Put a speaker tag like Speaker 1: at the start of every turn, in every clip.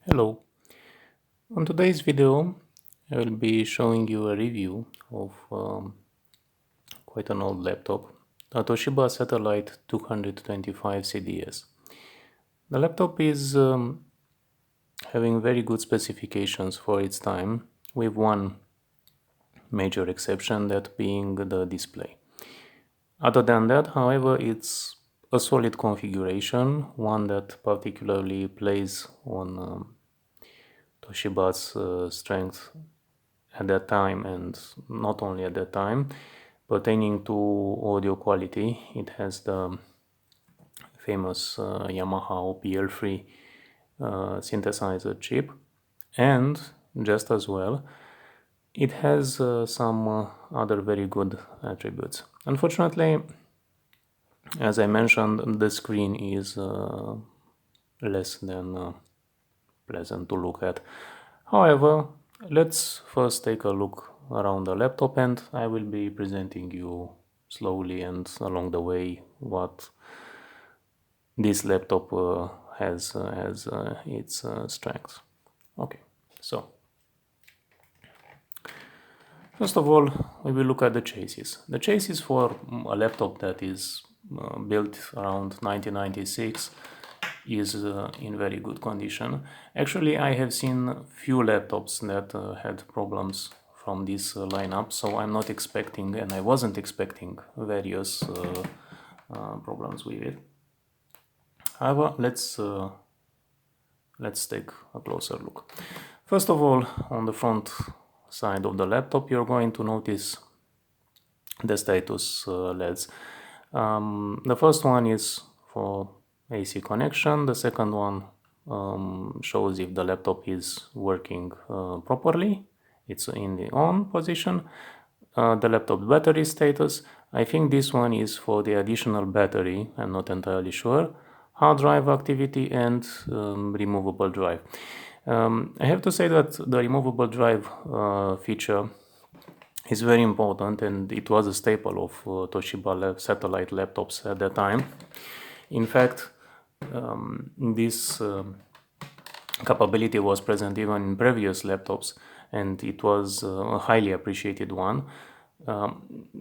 Speaker 1: Hello. On today's video, I will be showing you a review of quite an old laptop, a Toshiba Satellite 225 CDS. The laptop is having very good specifications for its time, with one major exception, that being the display. Other than that, however, it's a solid configuration, one that particularly plays on Toshiba's strength at that time, and not only at that time. Pertaining to audio quality, it has the famous Yamaha OPL3 synthesizer chip, and just as well, it has some other very good attributes. Unfortunately, as I mentioned, the screen is less than pleasant to look at. However, let's first take a look around the laptop, and I will be presenting you slowly and along the way what this laptop has as its strengths. Okay, so first of all, we will look at the chassis. The chassis for a laptop that is built around 1996 is in very good condition. Actually, I have seen few laptops that had problems from this lineup, so I'm not expecting, and I wasn't expecting, various problems with it. However, let's take a closer look. First of all, on the front side of the laptop, you're going to notice the status LEDs. The first one is for AC connection. The second one shows if the laptop is working properly. It's in the on position. The laptop battery status. I think this one is for the additional battery. I'm not entirely sure. Hard drive activity and removable drive. I have to say that the removable drive feature is very important, and it was a staple of Toshiba satellite laptops at that time. In fact, this capability was present even in previous laptops, and it was a highly appreciated one.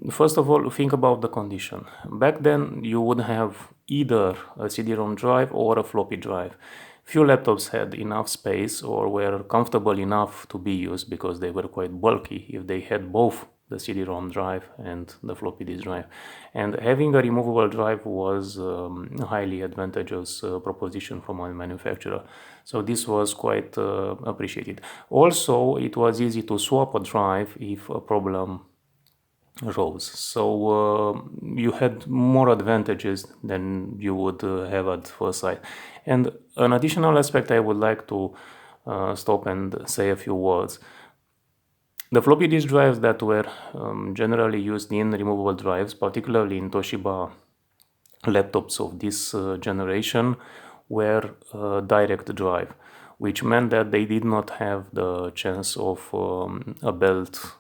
Speaker 1: First of all, think about the condition. Back then, you would have either a CD-ROM drive or a floppy drive. Few laptops had enough space or were comfortable enough to be used because they were quite bulky if they had both the CD-ROM drive and the floppy disk drive. And having a removable drive was a highly advantageous proposition from a manufacturer. So this was quite appreciated. Also, it was easy to swap a drive if a problem arose. So you had more advantages than you would have at first sight. And an additional aspect I would like to stop and say a few words. The floppy disk drives that were generally used in removable drives, particularly in Toshiba laptops of this generation, were direct drive, which meant that they did not have the chance of a belt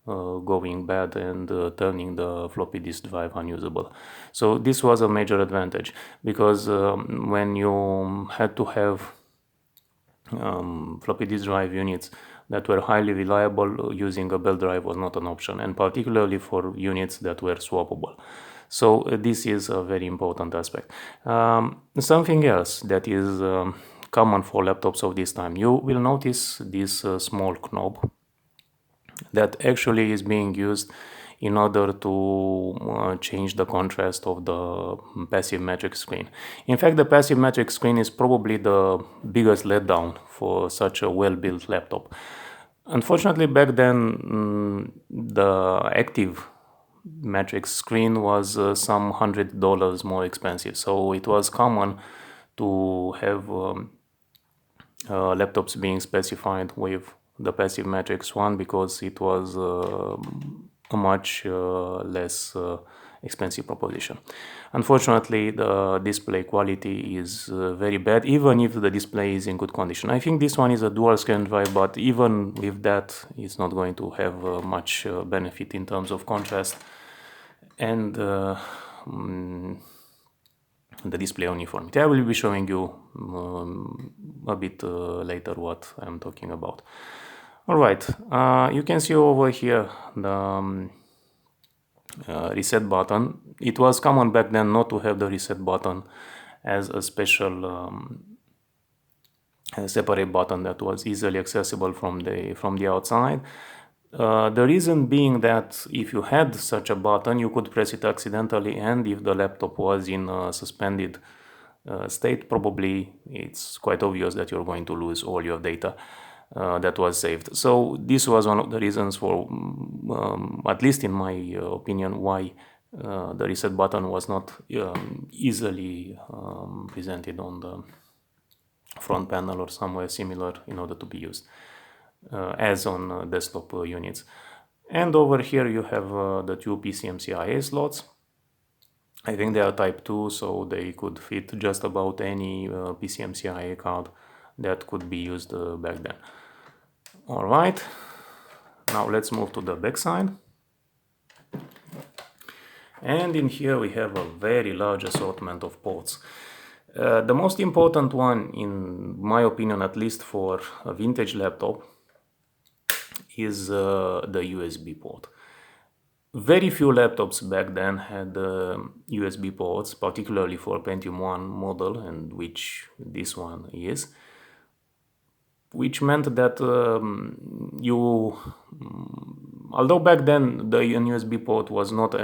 Speaker 1: going bad and turning the floppy disk drive unusable. So this was a major advantage, because when you had to have floppy disk drive units that were highly reliable, using a belt drive was not an option, and particularly for units that were swappable. So this is a very important aspect. Something else that is common for laptops of this time, you will notice this small knob that actually is being used in order to change the contrast of the passive matrix screen. In fact, the passive matrix screen is probably the biggest letdown for such a well-built laptop. Unfortunately, back then, the active matrix screen was some $100 more expensive. So it was common to have laptops being specified with the passive matrix one, because it was a much less expensive proposition. Unfortunately, the display quality is very bad, even if the display is in good condition. I think this one is a dual scan drive, but even with that, it's not going to have much benefit in terms of contrast and the display uniformity. I will be showing you a bit later what I'm talking about. All right, you can see over here the reset button. It was common back then not to have the reset button as a special separate button that was easily accessible from the outside. The reason being that if you had such a button, you could press it accidentally, and if the laptop was in a suspended state, probably it's quite obvious that you're going to lose all your data that was saved. So this was one of the reasons for, at least in my opinion, why the reset button was not easily presented on the front panel or somewhere similar in order to be used as on desktop units. And over here you have the two PCMCIA slots. I think they are type 2, so they could fit just about any PCMCIA card that could be used back then. All right, now let's move to the back side. And in here we have a very large assortment of ports. The most important one, in my opinion, at least for a vintage laptop, is the USB port. Very few laptops back then had USB ports, particularly for Pentium 1 model, and which this one is, which meant that although back then the USB port was not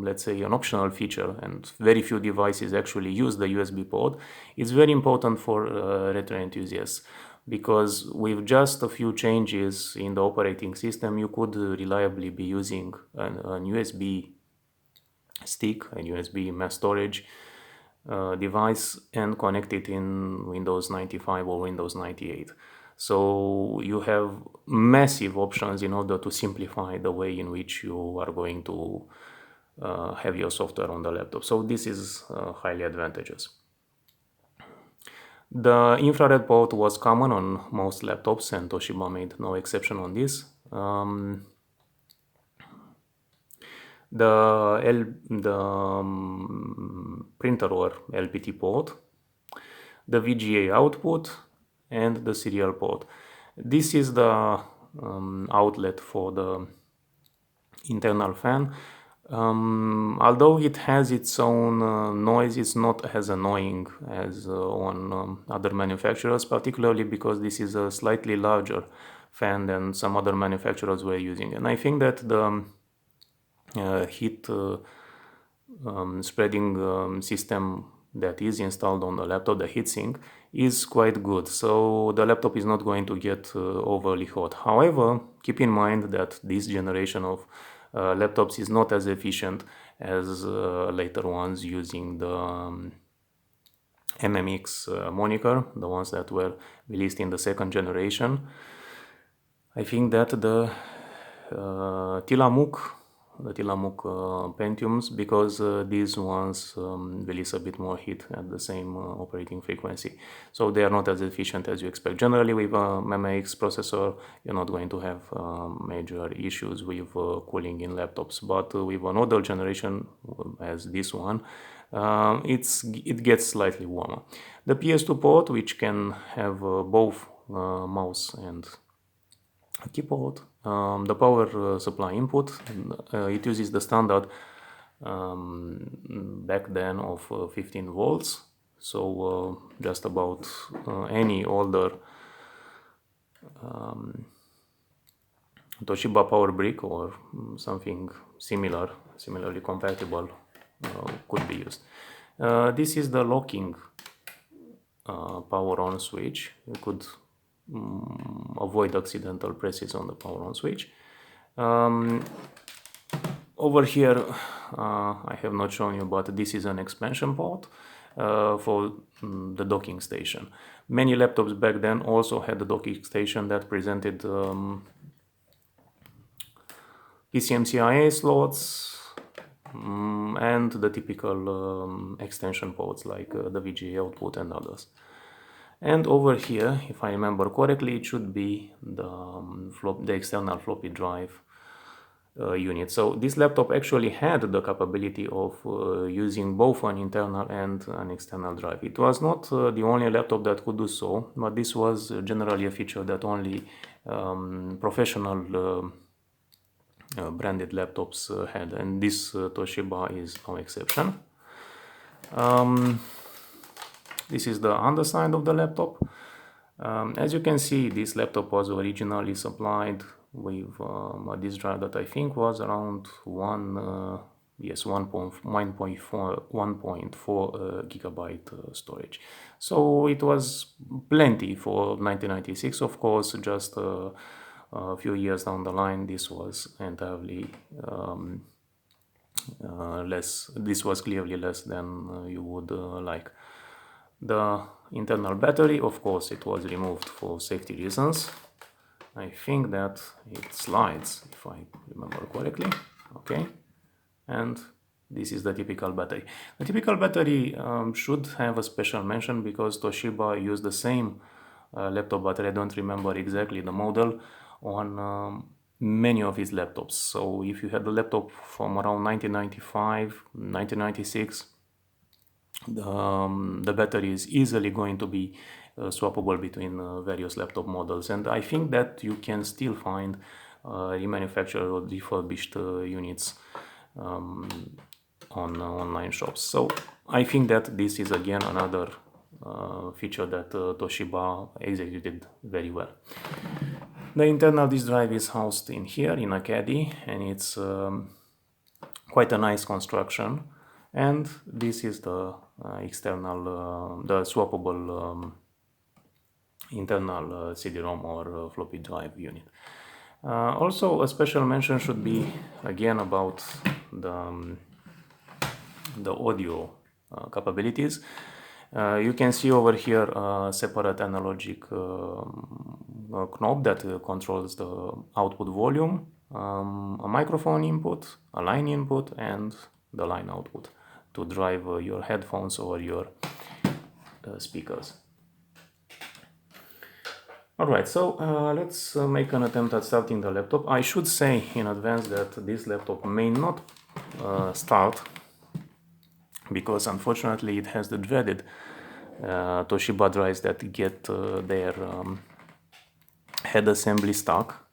Speaker 1: let's say an optional feature, and very few devices actually use the USB port, it's very important for retro enthusiasts, because with just a few changes in the operating system, you could reliably be using an USB stick, a USB mass storage device, and connect it in Windows 95 or Windows 98. So you have massive options in order to simplify the way in which you are going to have your software on the laptop. So this is highly advantageous. The infrared port was common on most laptops, and Toshiba made no exception on this. The printer or LPT port, the VGA output, and the serial port. This is the outlet for the internal fan. Although it has its own noise, it's not as annoying as on other manufacturers, particularly because this is a slightly larger fan than some other manufacturers were using. And I think that the heat spreading system that is installed on the laptop, the heatsink, is quite good. So the laptop is not going to get overly hot. However, keep in mind that this generation of laptops is not as efficient as later ones using the MMX moniker, the ones that were released in the second generation. I think that the Tillamook Pentiums, because these ones release a bit more heat at the same operating frequency, so they are not as efficient as you expect. Generally, with a MMX processor, you're not going to have major issues with cooling in laptops, but with an older generation as this one, it gets slightly warmer. The PS2 port, which can have both mouse and keyboard, the power supply input, it uses the standard back then of 15 volts, so just about any older Toshiba power brick or something similarly compatible could be used. This is the locking power on switch. You could avoid accidental presses on the power on switch. Over here I have not shown you, but this is an expansion port for the docking station. Many laptops back then also had the docking station that presented PCMCIA slots and the typical extension ports like the VGA output and others. And over here, if I remember correctly, it should be the external floppy drive unit. So this laptop actually had the capability of using both an internal and an external drive. It was not the only laptop that could do so, but this was generally a feature that only professional branded laptops had, and this Toshiba is no exception. This is the underside of the laptop. As you can see, this laptop was originally supplied with a disk drive that I think was around 1.4 gigabyte storage. So it was plenty for 1996. Of course, just a few years down the line, this was entirely less. This was clearly less than you would like. The internal battery, of course, it was removed for safety reasons. I think that it slides, if I remember correctly. Okay, and this is the typical battery. The typical battery should have a special mention because Toshiba used the same laptop battery. I don't remember exactly the model on many of his laptops. So if you had a laptop from around 1995, 1996, the battery is easily going to be swappable between various laptop models, and I think that you can still find remanufactured or refurbished units on online shops. So I think that this is again another feature that Toshiba executed very well. The internal disk drive is housed in here in a caddy, and it's quite a nice construction. And this is the external, the swappable internal CD-ROM or floppy drive unit. Also, a special mention should be again about the audio capabilities. You can see over here a separate analogic knob that controls the output volume, a microphone input, a line input, and the line output to drive your headphones or your speakers. Alright, so let's make an attempt at starting the laptop. I should say in advance that this laptop may not start because unfortunately it has the dreaded Toshiba drives that get their head assembly stuck,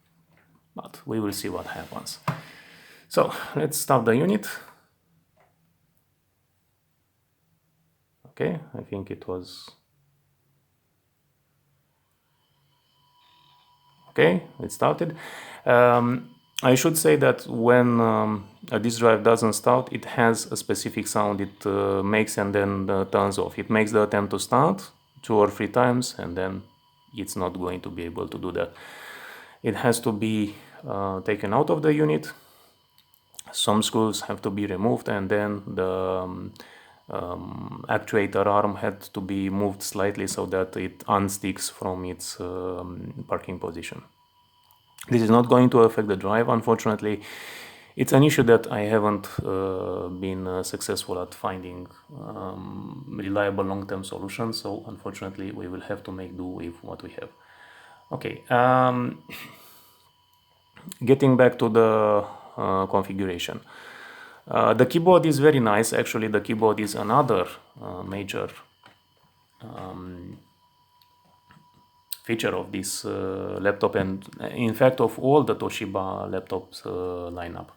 Speaker 1: but we will see what happens. So let's start the unit. Okay, I think it was okay, it started. I should say that when a disk drive doesn't start, it has a specific sound it makes and then turns off. It makes the attempt to start 2 or 3 times and then it's not going to be able to do that. It has to be taken out of the unit. Some screws have to be removed, and then the actuator arm had to be moved slightly so that it unsticks from its parking position. This is not going to affect the drive, unfortunately. It's an issue that I haven't been successful at finding reliable long-term solutions, so unfortunately we will have to make do with what we have. Okay, getting back to the configuration. The keyboard is very nice. Actually, the keyboard is another major feature of this laptop, and in fact of all the Toshiba laptops lineup.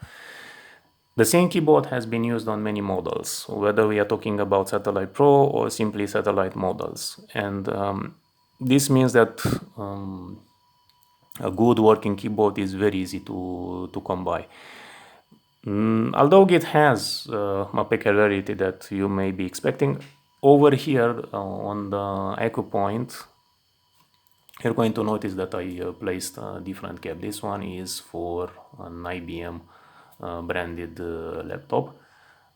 Speaker 1: The same keyboard has been used on many models, whether we are talking about Satellite Pro or simply Satellite models, and this means that a good working keyboard is very easy to come by. Although it has a peculiarity that you may be expecting, over here on the echo point, you're going to notice that I placed a different cap. This one is for an IBM branded laptop.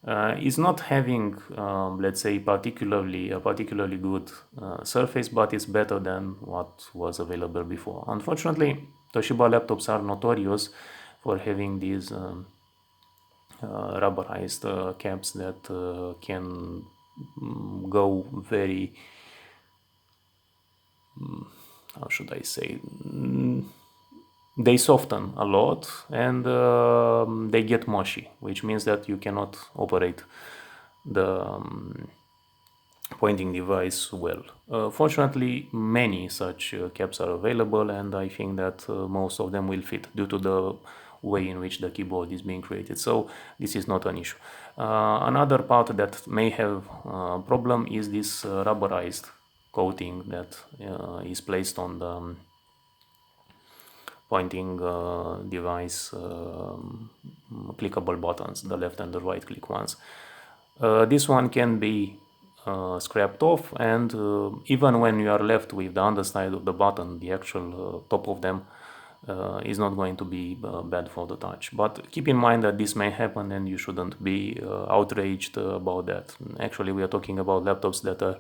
Speaker 1: It's not having, let's say, a particularly good surface, but it's better than what was available before. Unfortunately, Toshiba laptops are notorious for having these rubberized caps that can go very, how should I say, they soften a lot and they get mushy, which means that you cannot operate the pointing device well. Fortunately, many such caps are available, and I think that most of them will fit due to the way in which the keyboard is being created. So this is not an issue. Another part that may have a problem is this rubberized coating that is placed on the pointing device clickable buttons, the left and the right click ones. This one can be scrapped off, and even when you are left with the underside of the button, the actual top of them is not going to be bad for the touch. But keep in mind that this may happen and you shouldn't be outraged about that. Actually, we are talking about laptops that are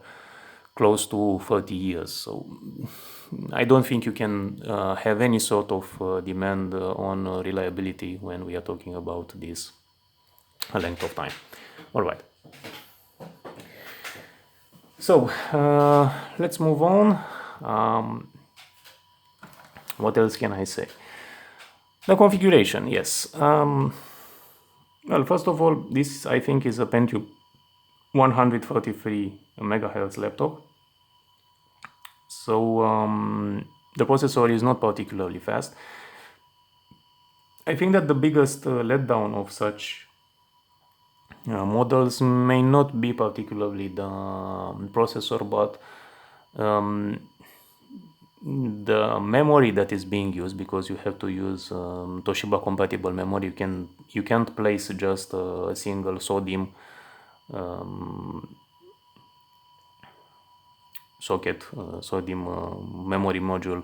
Speaker 1: close to 30 years, so I don't think you can have any sort of demand on reliability when we are talking about this length of time. All right. So let's move on. What else can I say? The configuration, yes. Well, first of all, this I think is a Pentium 133 megahertz laptop. So the processor is not particularly fast. I think that the biggest letdown of such models may not be particularly the processor, but the memory that is being used, because you have to use Toshiba compatible memory. You can't place just a single SODIMM socket, SODIMM memory module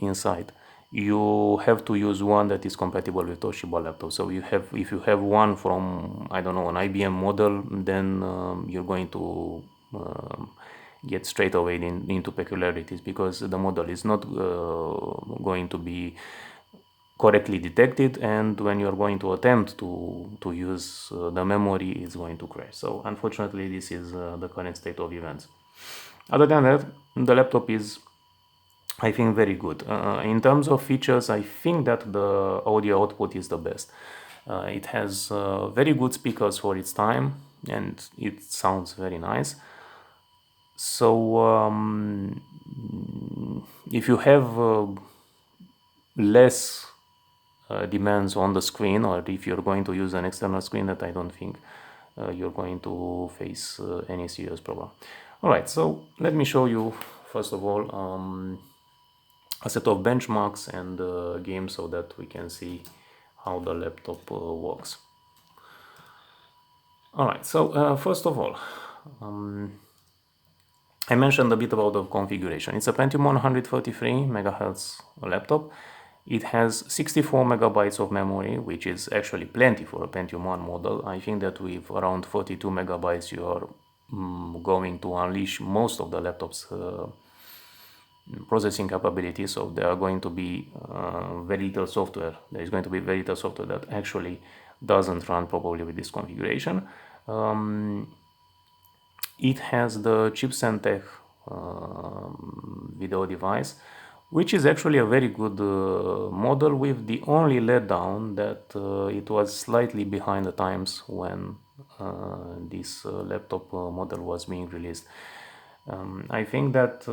Speaker 1: inside. You have to use one that is compatible with Toshiba laptop. So if you have one from, I don't know, an IBM model, then you're going to get straight away into peculiarities, because the model is not going to be correctly detected, and when you're going to attempt to use the memory, it's going to crash. So unfortunately, this is the current state of events. Other than that, the laptop is, I think, very good. In terms of features, I think that the audio output is the best. It has very good speakers for its time, and it sounds very nice. So if you have less demands on the screen, or if you're going to use an external screen, that I don't think you're going to face any serious problem. All right, so let me show you first of all a set of benchmarks and games, so that we can see how the laptop works. All right, so first of all, I mentioned a bit about the configuration. It's a Pentium 133 MHz laptop. It has 64 megabytes of memory, which is actually plenty for a Pentium 1 model. I think that with around 42 megabytes, you are going to unleash most of the laptop's processing capability. So there are going to be very little software. There is going to be very little software that actually doesn't run properly with this configuration. It has the Chipsentech video device, which is actually a very good model, with the only letdown that it was slightly behind the times when this laptop model was being released. I think that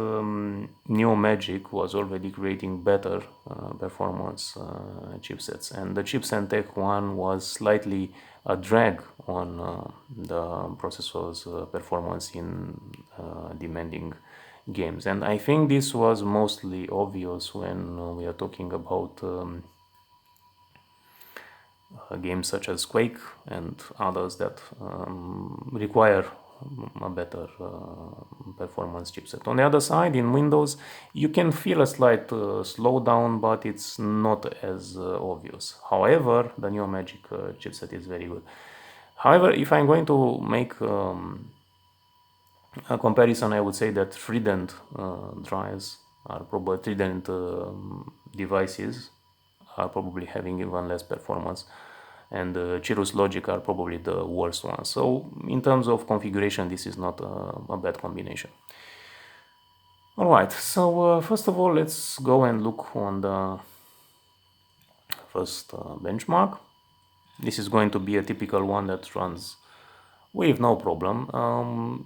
Speaker 1: Neo Magic was already creating better performance chipsets, and the Chipsentech one was slightly a drag on the processor's performance in demanding games. And I think this was mostly obvious when we are talking about games such as Quake and others that require a better performance chipset. On the other side, in Windows, you can feel a slight slowdown, but it's not as obvious. However, the Neo Magic chipset is very good. However, if I'm going to make a comparison, I would say that Trident drives are probably Trident devices are probably having even less performance, and Chirrus Logic are probably the worst ones. So in terms of configuration, this is not a bad combination. All right, so first of all, let's go and look on the first benchmark. This is going to be a typical one that runs with no problem.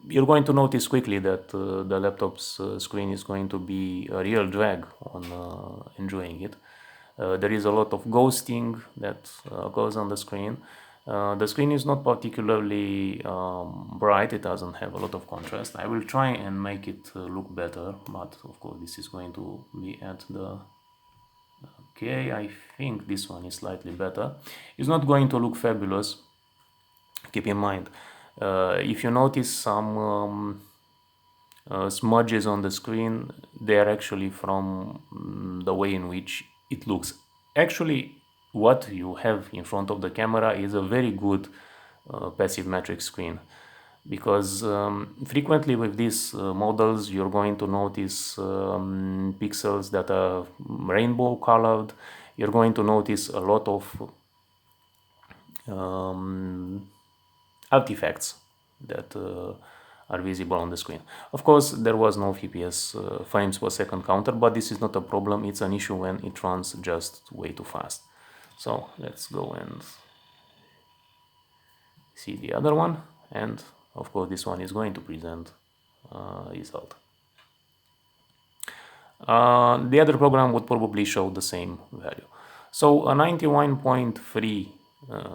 Speaker 1: You're going to notice quickly that the laptop's screen is going to be a real drag on enjoying it. There is a lot of ghosting that goes on the screen. The screen is not particularly bright, it doesn't have a lot of contrast. I will try and make it look better, but of course this is going to be at the... Okay, I think this one is slightly better. It's not going to look fabulous. Keep in mind, if you notice some smudges on the screen, they are actually from the way in which it looks. Actually, what you have in front of the camera is a very good passive matrix screen, because frequently with these models you're going to notice pixels that are rainbow colored. You're going to notice a lot of artifacts that are visible on the screen. Of course, there was no FPS frames per second counter, but this is not a problem. It's an issue when it runs just way too fast. So let's go and see the other one, and of course this one is going to present result. The other program would probably show the same value. So a 91.3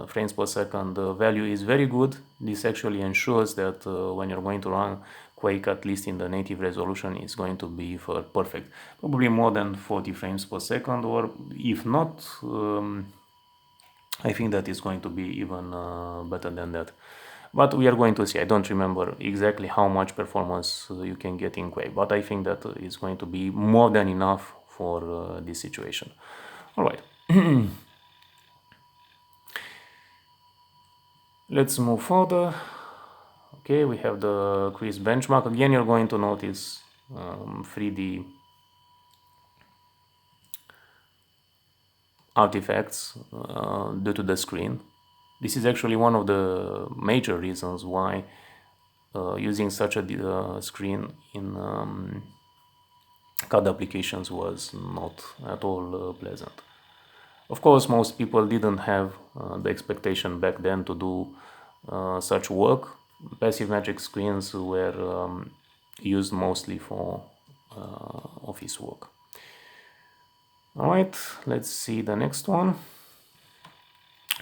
Speaker 1: frames per second value is very good. This actually ensures that when you're going to run Quake, at least in the native resolution, is going to be perfect. Probably more than 40 frames per second, or if not, I think that is going to be even better than that. But we are going to see. I don't remember exactly how much performance you can get in Quake, but I think that is going to be more than enough for this situation. All right. Let's move further. Okay, we have the quiz benchmark. Again, you're going to notice 3D artifacts due to the screen. This is actually one of the major reasons why using such a screen in CAD applications was not at all pleasant. Of course, most people didn't have the expectation back then to do such work. Passive matrix screens were used mostly for office work. Alright, let's see the next one.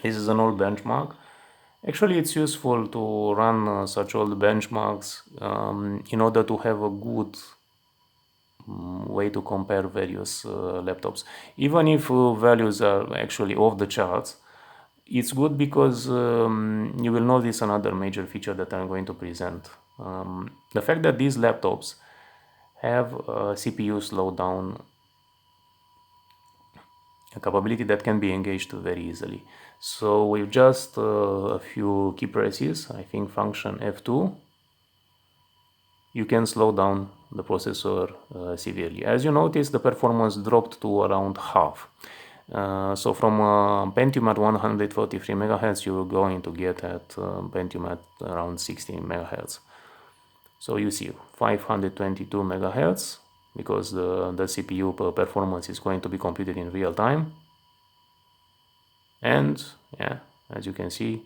Speaker 1: This is an old benchmark. Actually, it's useful to run such old benchmarks in order to have a good way to compare various laptops. Even if values are actually off the charts, it's good because you will notice another major feature that I'm going to present. The fact that these laptops have a CPU slowdown capability that can be engaged very easily. So with just a few key presses, I think function F2, you can slow down the processor severely. As you notice, the performance dropped to around half. So from Pentium at 143 MHz, you're going to get at Pentium at around 16 MHz. So you see 522 MHz, because the CPU performance is going to be computed in real time. And yeah, as you can see,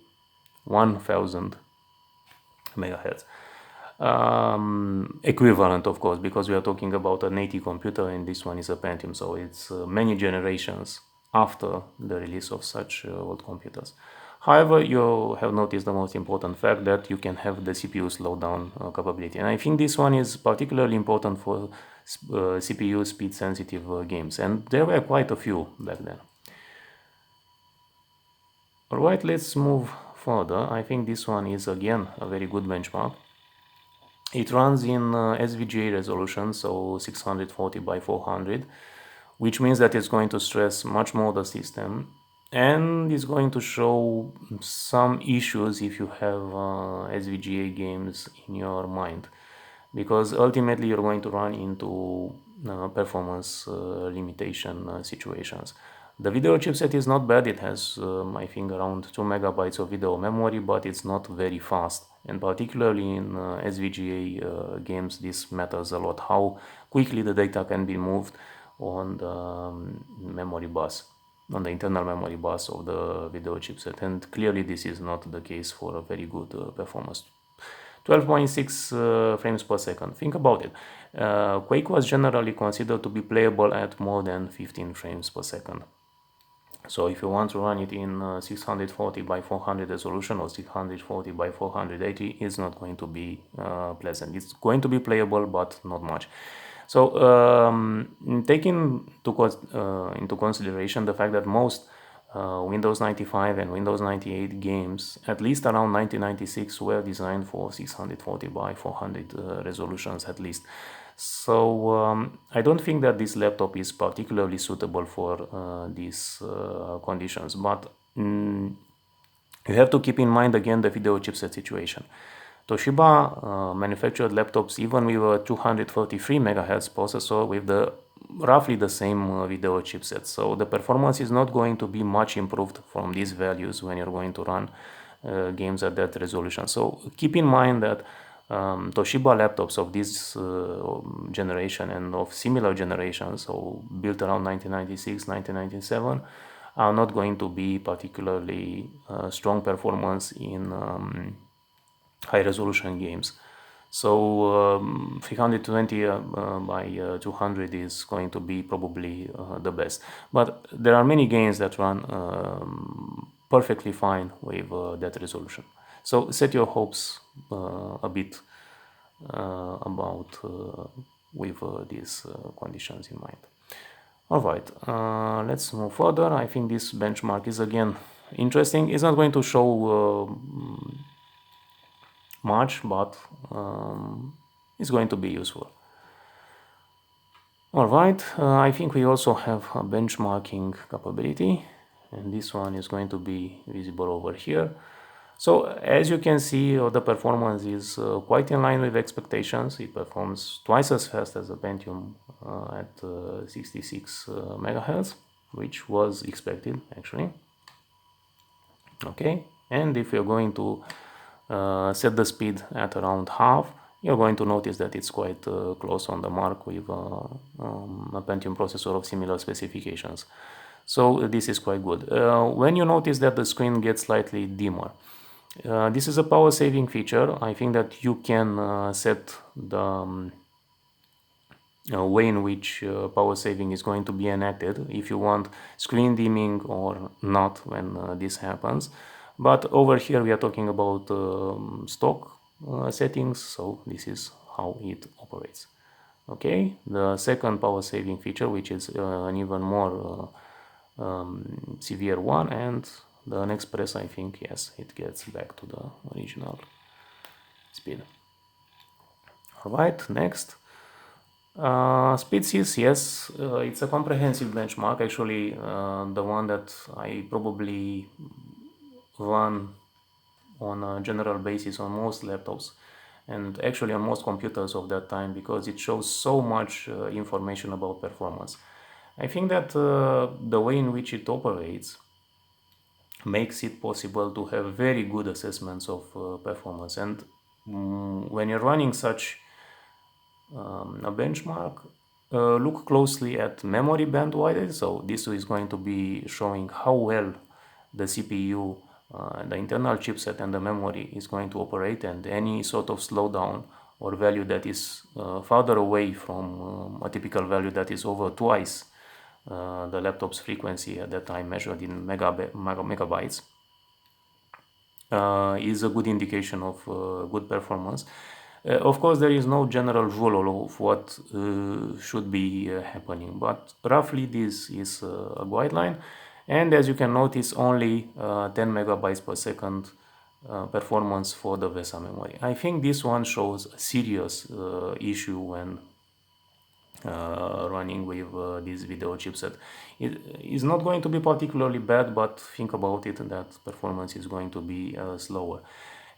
Speaker 1: 1000 MHz. Equivalent, of course, because we are talking about a native computer and this one is a Pentium, so it's many generations after the release of such old computers. However, you have noticed the most important fact that you can have the CPU slowdown capability, and I think this one is particularly important for CPU speed sensitive games, and there were quite a few back then. Alright, let's move further. I think this one is again a very good benchmark. It runs in SVGA resolution, so 640 by 400, which means that it's going to stress much more the system, and it's going to show some issues if you have SVGA games in your mind, because ultimately you're going to run into performance limitation situations. The video chipset is not bad. It has, I think, around 2 megabytes of video memory, but it's not very fast. And particularly in SVGA games, this matters a lot, how quickly the data can be moved on the memory bus. on the internal memory bus of the video chipset, and clearly this is not the case for a very good performance. 12.6 frames per second. Think about it. Quake was generally considered to be playable at more than 15 frames per second. So if you want to run it in 640 by 400 resolution or 640 by 480, it's not going to be pleasant. It's going to be playable, but not much. So taking into consideration the fact that most Windows 95 and Windows 98 games, at least around 1996, were designed for 640 by 400 resolutions at least. So I don't think that this laptop is particularly suitable for these conditions, but you have to keep in mind again the video chipset situation. Toshiba manufactured laptops even with a 233 MHz processor with roughly the same video chipset. So the performance is not going to be much improved from these values when you're going to run games at that resolution. So keep in mind that Toshiba laptops of this generation and of similar generations, so built around 1996, 1997, are not going to be particularly strong performance in high resolution games. So 320 by 200 is going to be probably the best. But there are many games that run perfectly fine with that resolution. So set your hopes a bit about with these conditions in mind. Alright, let's move further. I think this benchmark is again interesting. It's not going to show much, but it's going to be useful. Alright, I think we also have a benchmarking capability, and this one is going to be visible over here. So as you can see, the performance is quite in line with expectations. It performs twice as fast as a Pentium at 66 MHz, which was expected actually. Okay, and if you're going to set the speed at around half, you're going to notice that it's quite close on the mark with a Pentium processor of similar specifications. So this is quite good. When you notice that the screen gets slightly dimmer, this is a power saving feature. I think that you can set the way in which power saving is going to be enacted if you want screen dimming or not when this happens. But over here we are talking about stock settings, so this is how it operates. Okay, the second power saving feature, which is an even more severe one, and the next press, I think, yes, it gets back to the original speed. Alright, next. Speedsys, yes, it's a comprehensive benchmark, actually the one that I probably run on a general basis on most laptops and actually on most computers of that time, because it shows so much information about performance. I think that the way in which it operates makes it possible to have very good assessments of performance, and when you're running such a benchmark, look closely at memory bandwidth. So this is going to be showing how well the CPU, the internal chipset and the memory is going to operate, and any sort of slowdown or value that is farther away from a typical value that is over twice the laptop's frequency at that time measured in megabytes is a good indication of good performance. Of course, there is no general rule of what should be happening, but roughly this is a guideline. And as you can notice, only 10 megabytes per second performance for the VESA memory. I think this one shows a serious issue when running with this video chipset. It is not going to be particularly bad, but think about it, that performance is going to be slower.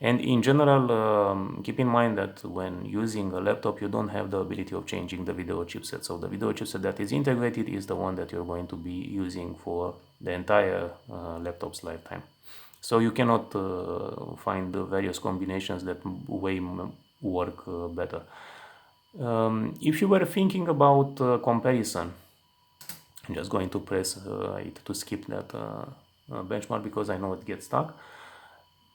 Speaker 1: And in general, keep in mind that when using a laptop, you don't have the ability of changing the video chipset. So the video chipset that is integrated is the one that you're going to be using for the entire laptop's lifetime. So you cannot find the various combinations that way work better. If you were thinking about comparison I'm just going to press it to skip that benchmark because I know it gets stuck.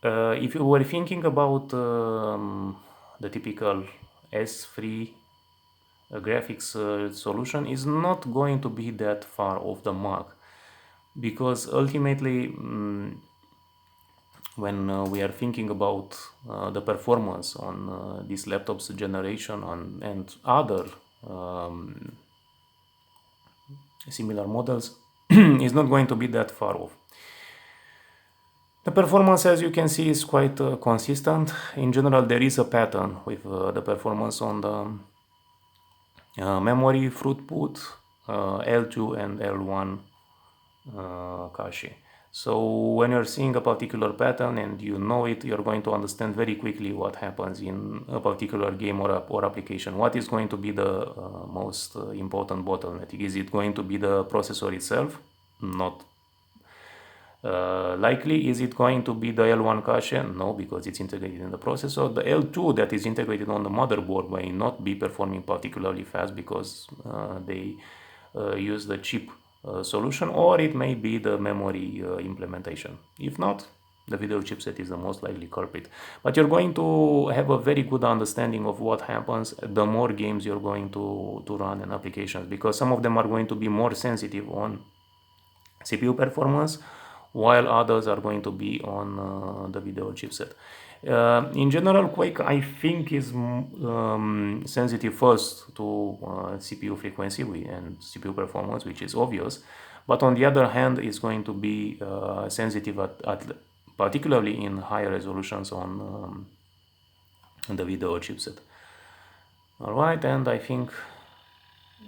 Speaker 1: If you were thinking about the typical S3 graphics solution, is not going to be that far off the mark, because ultimately when we are thinking about the performance on these laptops generation and other similar models is not going to be that far off. The performance, as you can see, is quite consistent. In general, there is a pattern with the performance on the memory throughput, L2 and L1 cache. So when you're seeing a particular pattern and you know it, you're going to understand very quickly what happens in a particular game or application. What is going to be the most important bottleneck? Is it going to be the processor itself? Not likely. Is it going to be the L1 cache? No, because it's integrated in the processor. The L2 that is integrated on the motherboard may not be performing particularly fast because they use the chip solution, or it may be the memory implementation. If not, the video chipset is the most likely culprit. But you're going to have a very good understanding of what happens the more games you're going to run in applications, because some of them are going to be more sensitive on CPU performance, while others are going to be on the video chipset. In general, Quake, I think, is sensitive first to CPU frequency and CPU performance, which is obvious. But on the other hand, it's going to be sensitive particularly in higher resolutions on the video chipset. All right, and I think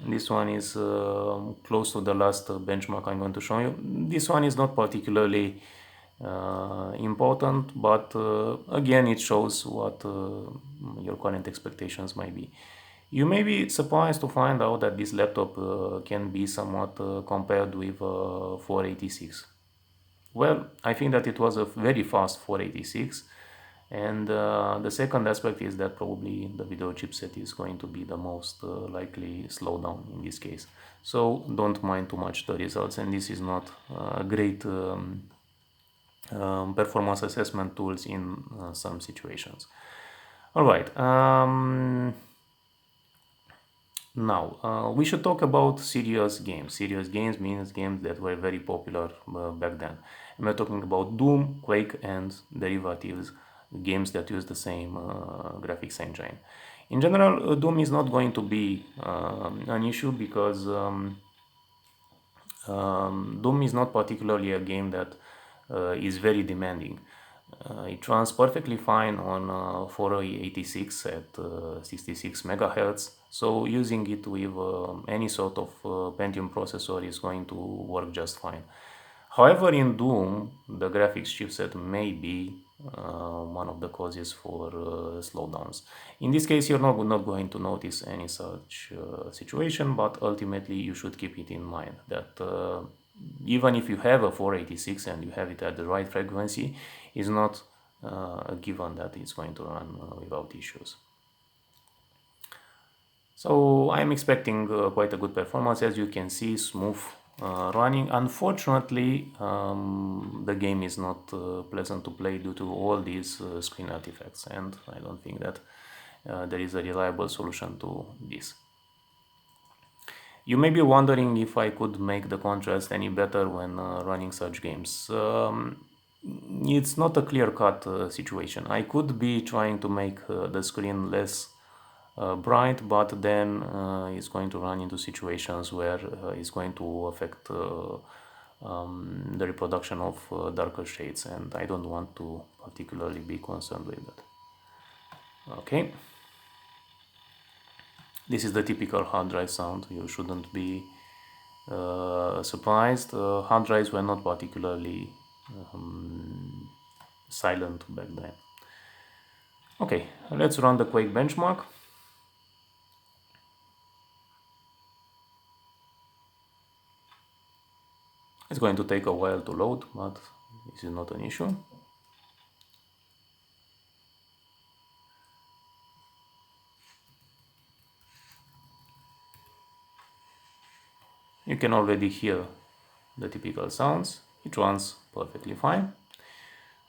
Speaker 1: this one is close to the last benchmark I'm going to show you. This one is not particularly important, but again, it shows what your current expectations might be. You may be surprised to find out that this laptop can be somewhat compared with 486. Well, I think that it was a very fast 486. And the second aspect is that probably the video chipset is going to be the most likely slowdown in this case. So don't mind too much the results, and this is not a great performance assessment tools in some situations. All right. Now, we should talk about serious games. Serious games means games that were very popular back then. And we're talking about Doom, Quake, and derivatives, games that use the same graphics engine. In general, Doom is not going to be an issue because Doom is not particularly a game that is very demanding. It runs perfectly fine on 486 at 66 megahertz, so using it with any sort of Pentium processor is going to work just fine. However, in Doom, the graphics chipset may be one of the causes for slowdowns. In this case, you're not going to notice any such situation, but ultimately you should keep it in mind that even if you have a 486 and you have it at the right frequency, is not a given that it's going to run without issues. So I'm expecting quite a good performance. As you can see, smooth running. Unfortunately, the game is not pleasant to play due to all these screen artifacts, and I don't think that there is a reliable solution to this. You may be wondering if I could make the contrast any better when running such games. It's not a clear-cut situation. I could be trying to make the screen less bright, but then it's going to run into situations where it's going to affect the reproduction of darker shades, and I don't want to particularly be concerned with that. Okay. This is the typical hard drive sound. You shouldn't be surprised. Hard drives were not particularly silent back then. Okay, let's run the Quake benchmark. It's going to take a while to load, but this is not an issue. You can already hear the typical sounds. It runs perfectly fine.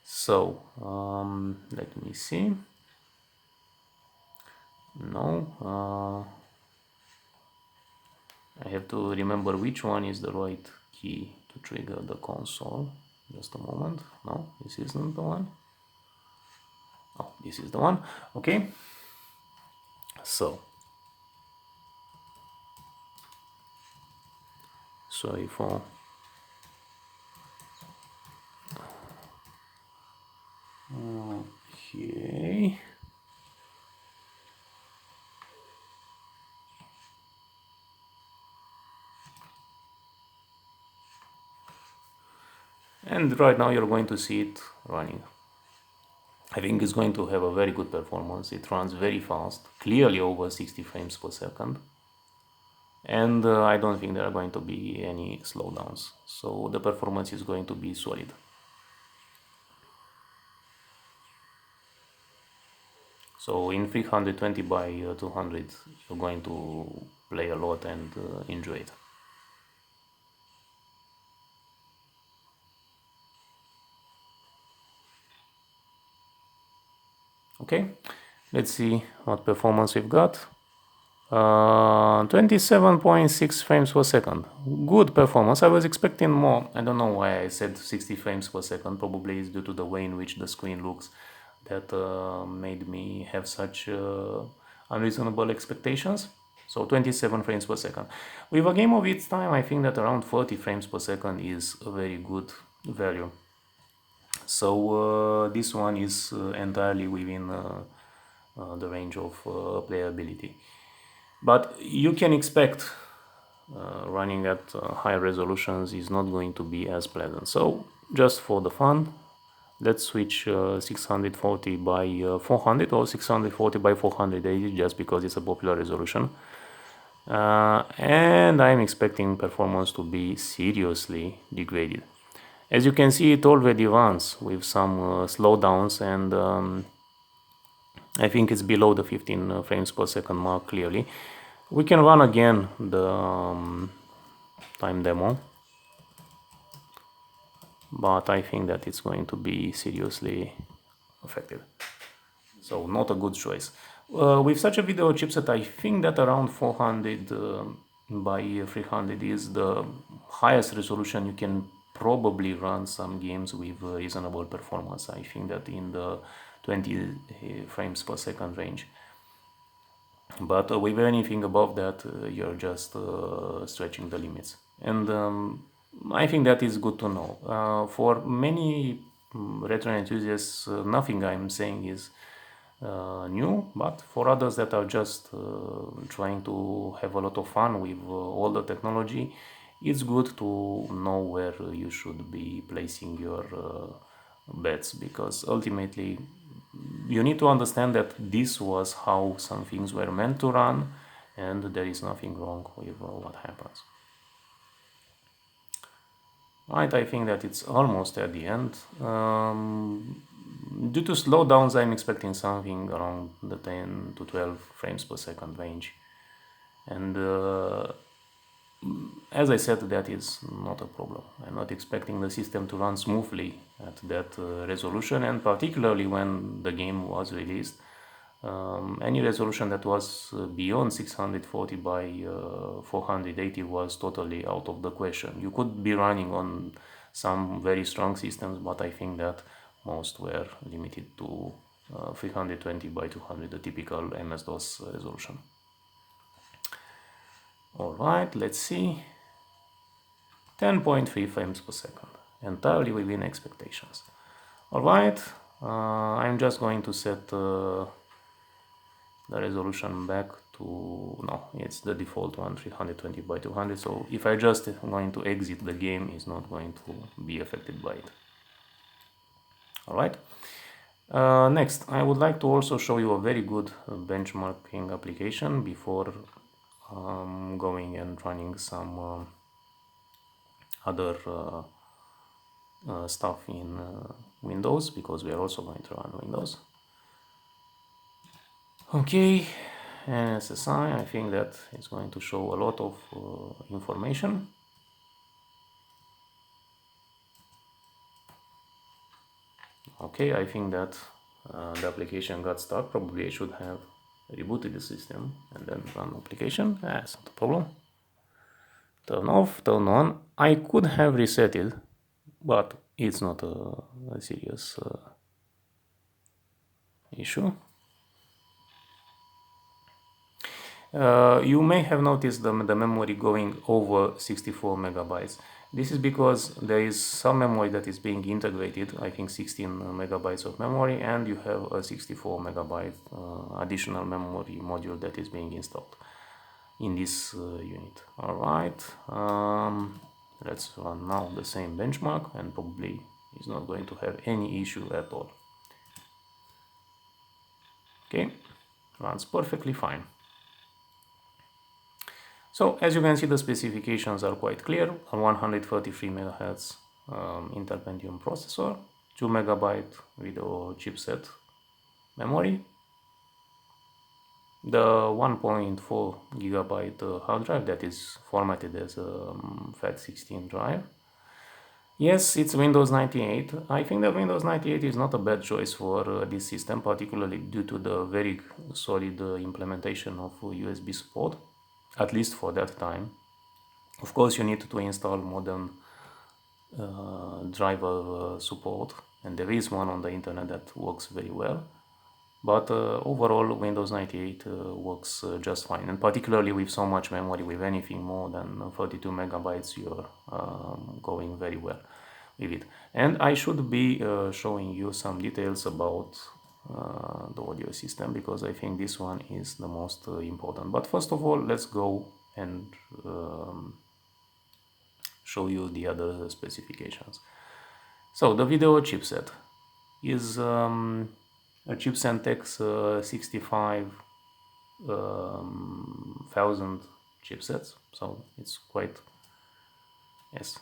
Speaker 1: So let me see. No, I have to remember which one is the right key to trigger the console. Just a moment. No, this isn't the one. Oh, this is the one. Okay. So, sorry for okay. And right now you're going to see it running. I think it's going to have a very good performance. It runs very fast, clearly over 60 frames per second. And I don't think there are going to be any slowdowns. So the performance is going to be solid. So in 320 by 200, you're going to play a lot and enjoy it. Okay, let's see what performance we've got. 27.6 frames per second. Good performance. I was expecting more. I don't know why I said 60 frames per second. Probably it's due to the way in which the screen looks that made me have such unreasonable expectations. So 27 frames per second. With a game of its time, I think that around 40 frames per second is a very good value. So this one is entirely within the range of playability. But you can expect running at high resolutions is not going to be as pleasant. So just for the fun, let's switch 640 by 400 or 640 by 480 just because it's a popular resolution. And I'm expecting performance to be seriously degraded. As you can see, it already runs with some slowdowns, and I think it's below the 15 frames per second mark clearly. We can run again the time demo, but I think that it's going to be seriously affected. So not a good choice. With such a video chipset, I think that around 400 by 300 is the highest resolution you can probably run some games with reasonable performance. I think that in the 20 frames per second range. But with anything above that, you're just stretching the limits. And I think that is good to know. For many retro enthusiasts, nothing I'm saying is new, but for others that are just trying to have a lot of fun with all the technology, it's good to know where you should be placing your bets, because ultimately you need to understand that this was how some things were meant to run, and there is nothing wrong with what happens. Right, I think that it's almost at the end. Due to slowdowns, I'm expecting something around the 10 to 12 frames per second range. And as I said, that is not a problem. I'm not expecting the system to run smoothly at that resolution, and particularly when the game was released. Any resolution that was beyond 640 by 480 was totally out of the question. You could be running on some very strong systems, but I think that most were limited to 320 by 200, the typical MS-DOS resolution. Alright, let's see. 10.3 frames per second, entirely within expectations. Alright, I'm just going to set the resolution back to, no, it's the default one, 320 by 200, so if I just going to exit the game, it's not going to be affected by it. Alright, next I would like to also show you a very good benchmarking application before going and running some other stuff in Windows, because we are also going to run Windows. Okay, And SSI, I think that it's going to show a lot of information. Okay, I think that the application got stuck. Probably I should have rebooted the system and then run the application. That's not a problem. Turn off, turn on. I could have reset it, but it's not a serious issue. You may have noticed the memory going over 64 megabytes. This is because there is some memory that is being integrated, I think 16 megabytes of memory, and you have a 64 megabyte additional memory module that is being installed in this unit. Alright, let's run now the same benchmark, and probably it's not going to have any issue at all. Okay, runs perfectly fine. So as you can see, the specifications are quite clear. A 133 MHz Intel Pentium processor, 2 MB video chipset memory, the 1.4 GB hard drive that is formatted as a FAT16 drive. Yes, it's Windows 98. I think that Windows 98 is not a bad choice for this system, particularly due to the very solid implementation of USB support, at least for that time. Of course, you need to install modern driver support, and there is one on the internet that works very well. But overall, Windows 98 works just fine, and particularly with so much memory, with anything more than 32 megabytes, you're going very well with it. And I should be showing you some details about the audio system, because I think this one is the most important. But first of all, let's go and show you the other specifications. So the video chipset is a Chipsentex 65,000 chipsets, so it's quite, yes,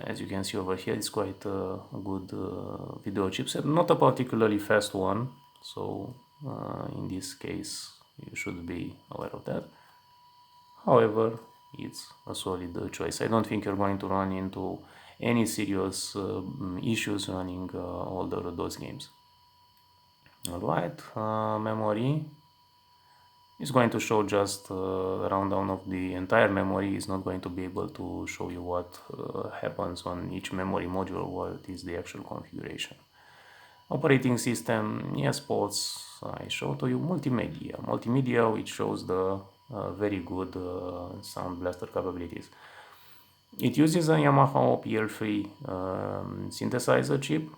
Speaker 1: as you can see over here, it's quite a good video chipset, not a particularly fast one, so in this case you should be aware of that. However, it's a solid choice. I don't think you're going to run into any serious issues running all those games. Alright, memory is going to show just a rundown of the entire memory. It's not going to be able to show you what happens on each memory module, what is the actual configuration. Operating system, yes, ports, I show to you. Multimedia, which shows the very good sound blaster capabilities. It uses a Yamaha PL3 synthesizer chip,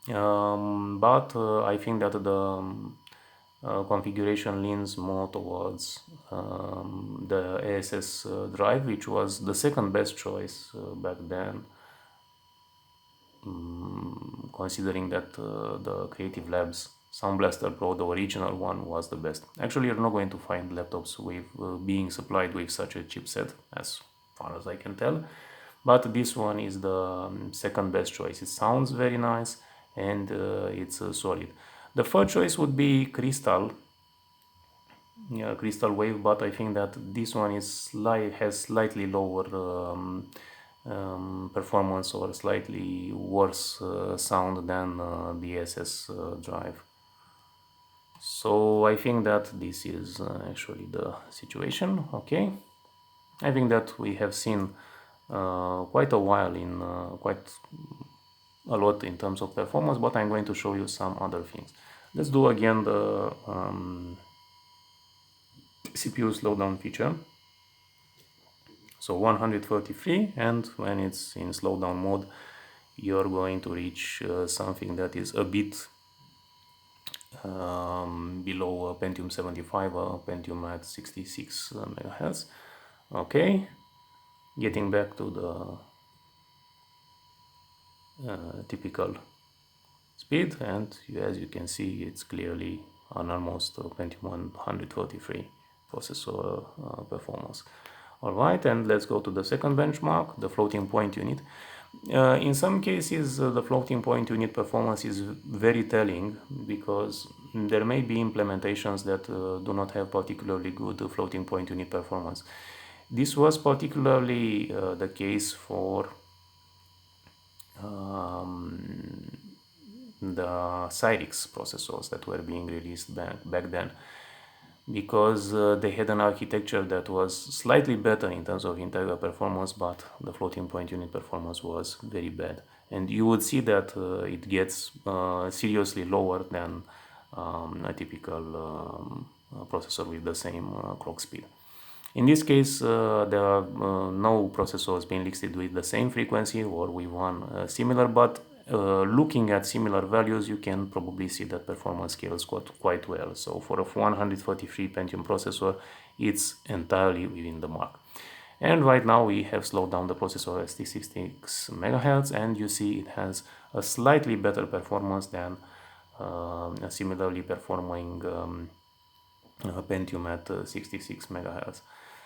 Speaker 1: but I think that the configuration leans more towards the ASS drive, which was the second best choice back then, considering that the Creative Labs Sound Blaster Pro, the original one, was the best. Actually, you're not going to find laptops with being supplied with such a chipset, as far as I can tell, but this one is the second best choice. It sounds very nice, and it's solid. The third choice would be Crystal Wave, but I think that this one is has slightly lower performance, or slightly worse sound than the SS drive. So I think that this is actually the situation. Okay, I think that we have seen quite a while in quite a lot in terms of performance, but I'm going to show you some other things. Let's do again the CPU slowdown feature. So 133, and when it's in slowdown mode, you're going to reach something that is a bit below Pentium 75 or Pentium at 66 MHz. Okay, getting back to the typical speed, and as you can see, it's clearly an almost Pentium 133 processor performance. Alright, and let's go to the second benchmark, the floating point unit. In some cases, the floating point unit performance is very telling because there may be implementations that do not have particularly good floating point unit performance. This was particularly the case for the Cyrix processors that were being released back then, because they had an architecture that was slightly better in terms of integral performance, but the floating point unit performance was very bad. And you would see that it gets seriously lower than a typical processor with the same clock speed. In this case, there are no processors being listed with the same frequency or with one similar, but looking at similar values, you can probably see that performance scales quite well. So for a 143 Pentium processor, it's entirely within the mark. And right now we have slowed down the processor at 66 MHz, and you see it has a slightly better performance than a similarly performing Pentium at 66 MHz.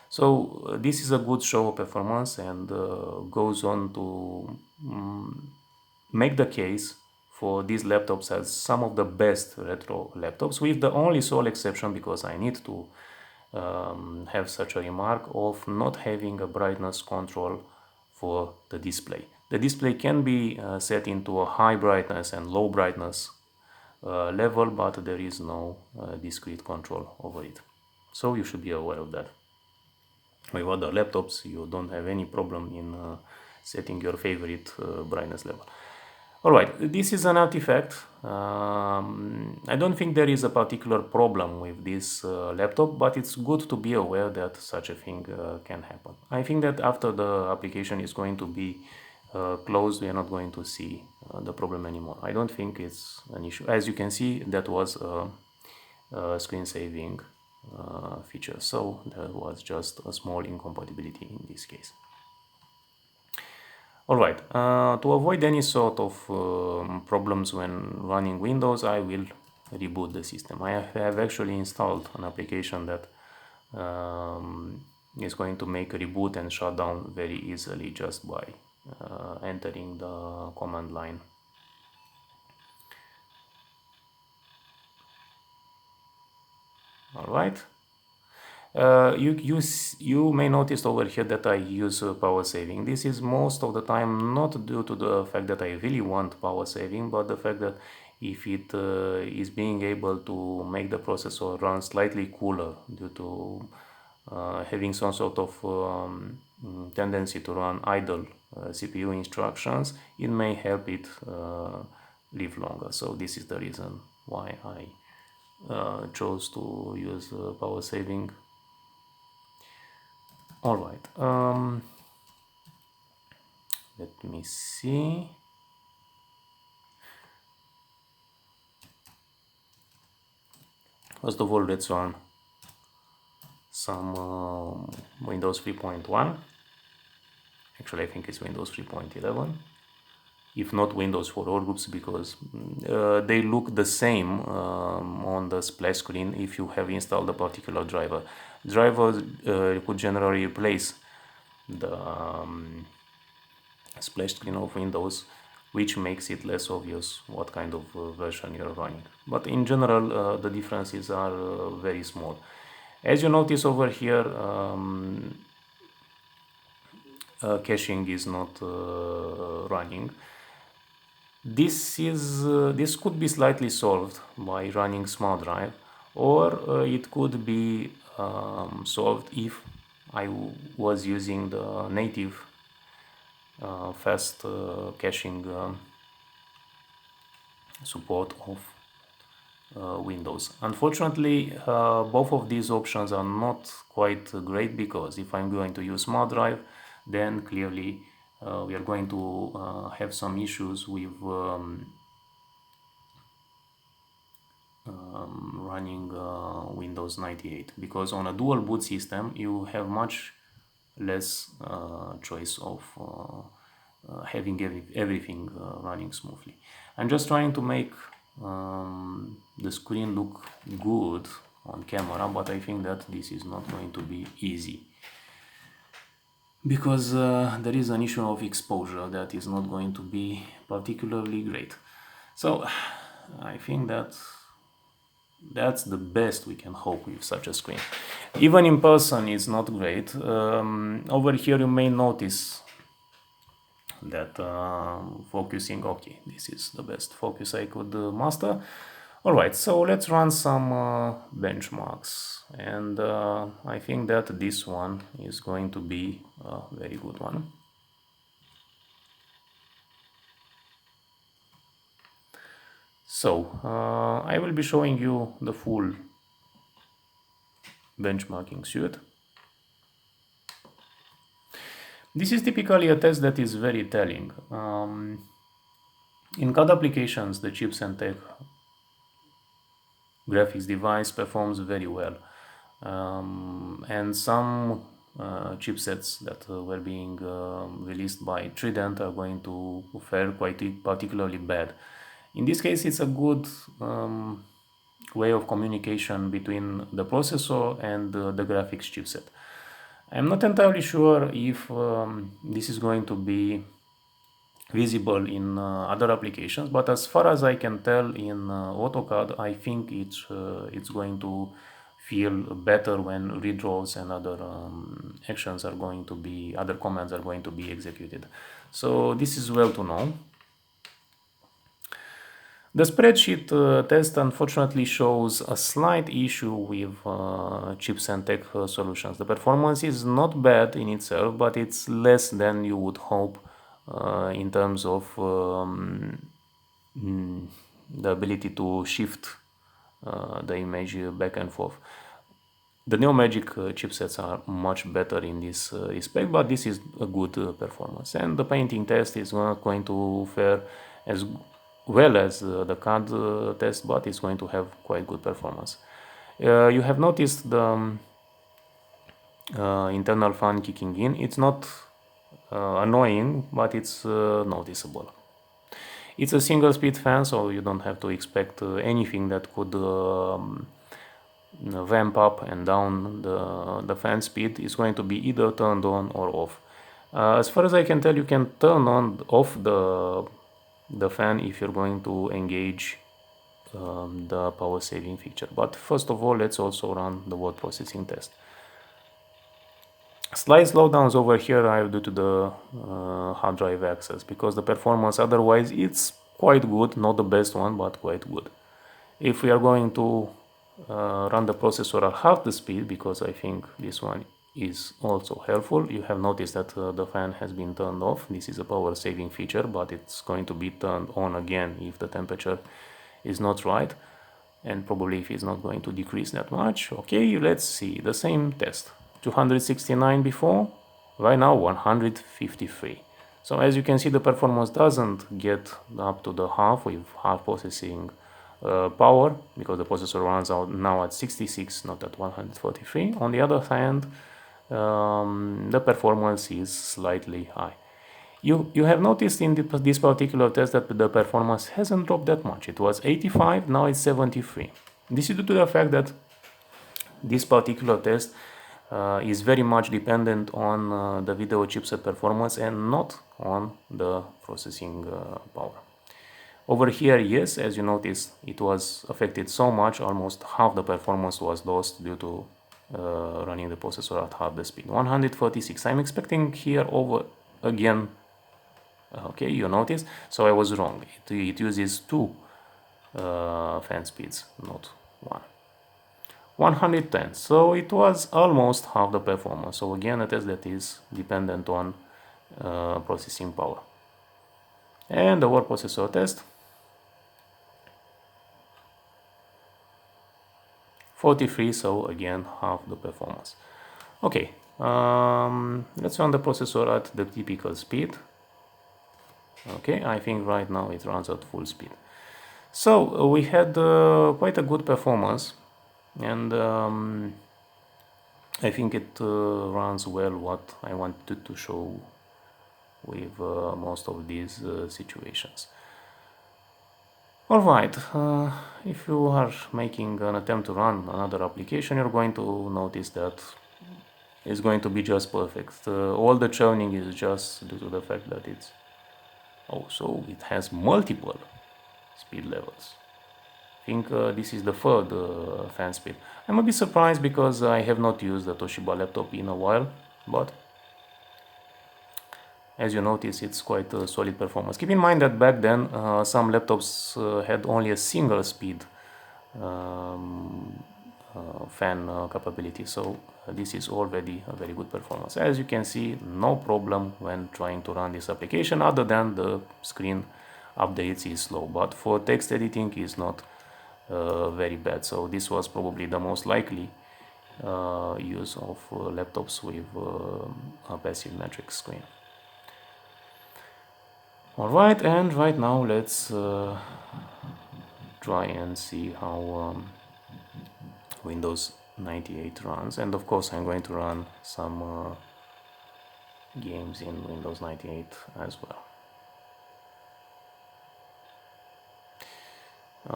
Speaker 1: So this is a good show of performance and goes on to make the case for these laptops as some of the best retro laptops, with the only sole exception, because I need to have such a remark, of not having a brightness control for the display. The display can be set into a high brightness and low brightness level, but there is no discrete control over it. So you should be aware of that. With other laptops, you don't have any problem in setting your favorite brightness level. Alright, this is an artifact. I don't think there is a particular problem with this laptop, but it's good to be aware that such a thing can happen. I think that after the application is going to be closed, we are not going to see the problem anymore. I don't think it's an issue. As you can see, that was a screen saving feature, so there was just a small incompatibility in this case. Alright, to avoid any sort of problems when running Windows, I will reboot the system. I have actually installed an application that is going to make a reboot and shut down very easily just by entering the command line. Alright. You may notice over here that I use power saving. This is most of the time not due to the fact that I really want power saving, but the fact that if it is being able to make the processor run slightly cooler due to having some sort of tendency to run idle CPU instructions, it may help it live longer. So this is the reason why I chose to use power saving. Alright, let me see. First of all, let's run some Windows 3.1. Actually, I think it's Windows 3.11. If not Windows for Workgroups, because they look the same on the splash screen if you have installed a particular driver. Drivers could generally replace the splash screen of Windows, which makes it less obvious what kind of version you're running. But in general, the differences are very small. As you notice over here, caching is not running. This could be slightly solved by running smart drive, or it could be solved if I was using the native fast caching support of Windows. Unfortunately, both of these options are not quite great, because if I'm going to use smart drive, then clearly we are going to have some issues with running Windows 98, because on a dual boot system you have much less choice of having everything running smoothly. I'm just trying to make the screen look good on camera, but I think that this is not going to be easy. because there is an issue of exposure that is not going to be particularly great. So I think that that's the best we can hope with such a screen. Even in person it's not great. Over here you may notice that focusing, okay, this is the best focus I could master. Alright, so let's run some benchmarks, and I think that this one is going to be a very good one. So I will be showing you the full benchmarking suite. This is typically a test that is very telling. In CAD applications, the chips and tech graphics device performs very well. And some chipsets that were being released by Trident are going to fare quite particularly bad. In this case, it's a good way of communication between the processor and the graphics chipset. I'm not entirely sure if this is going to be visible in other applications, but as far as I can tell in AutoCAD, I think it's going to feel better when redraws and other actions are going to be, other commands are going to be executed. So this is well to know. The spreadsheet test unfortunately shows a slight issue with chips and tech solutions. The performance is not bad in itself, but it's less than you would hope in terms of the ability to shift the image back and forth. The Neomagic chipsets are much better in this respect, but this is a good performance. And the painting test is not going to fare as well as the CAD test, but it's going to have quite good performance. You have noticed the internal fan kicking in. It's not annoying, but it's noticeable. It's a single speed fan, so you don't have to expect anything that could vamp up and down the fan speed. Is going to be either turned on or off. As far as I can tell, you can turn on off the fan if you're going to engage the power saving feature. But first of all, let's also run the word processing test. Slight slowdowns over here are due to the hard drive access, because the performance otherwise it's quite good, not the best one, but quite good. If we are going to run the processor at half the speed, because I think this one is also helpful, you have noticed that the fan has been turned off. This is a power saving feature, but it's going to be turned on again if the temperature is not right, and probably if it's not going to decrease that much. Okay, let's see the same test. 269 before, right now 153. So as you can see, the performance doesn't get up to the half with half processing power, because the processor runs out now at 66, not at 143. On the other hand, the performance is slightly high. You have noticed in this particular test that the performance hasn't dropped that much. It was 85, now it's 73. This is due to the fact that this particular test is very much dependent on the video chipset performance and not on the processing power. Over here, yes, as you notice, it was affected so much, almost half the performance was lost due to running the processor at half the speed. 146. I'm expecting here over again. Okay, you notice? So I was wrong. It uses two fan speeds, not one. 110. So it was almost half the performance. So again, a test that is dependent on processing power. And the word processor test. 43, so again half the performance. Okay, let's run the processor at the typical speed. Okay, I think right now it runs at full speed. So we had quite a good performance, and I think it runs well what I wanted to show with most of these situations. Alright, if you are making an attempt to run another application, you're going to notice that is going to be just perfect. All the churning is just due to the fact that it's also it has multiple speed levels. I think this is the third fan speed. I'm a bit surprised because I have not used the Toshiba laptop in a while, but as you notice, it's quite a solid performance. Keep in mind that back then some laptops had only a single speed fan capability, so this is already a very good performance. As you can see, no problem when trying to run this application, other than the screen updates is slow, but for text editing is not very bad. So this was probably the most likely use of laptops with a passive matrix screen. Alright, and right now let's try and see how Windows 98 runs, and of course I'm going to run some games in Windows 98 as well.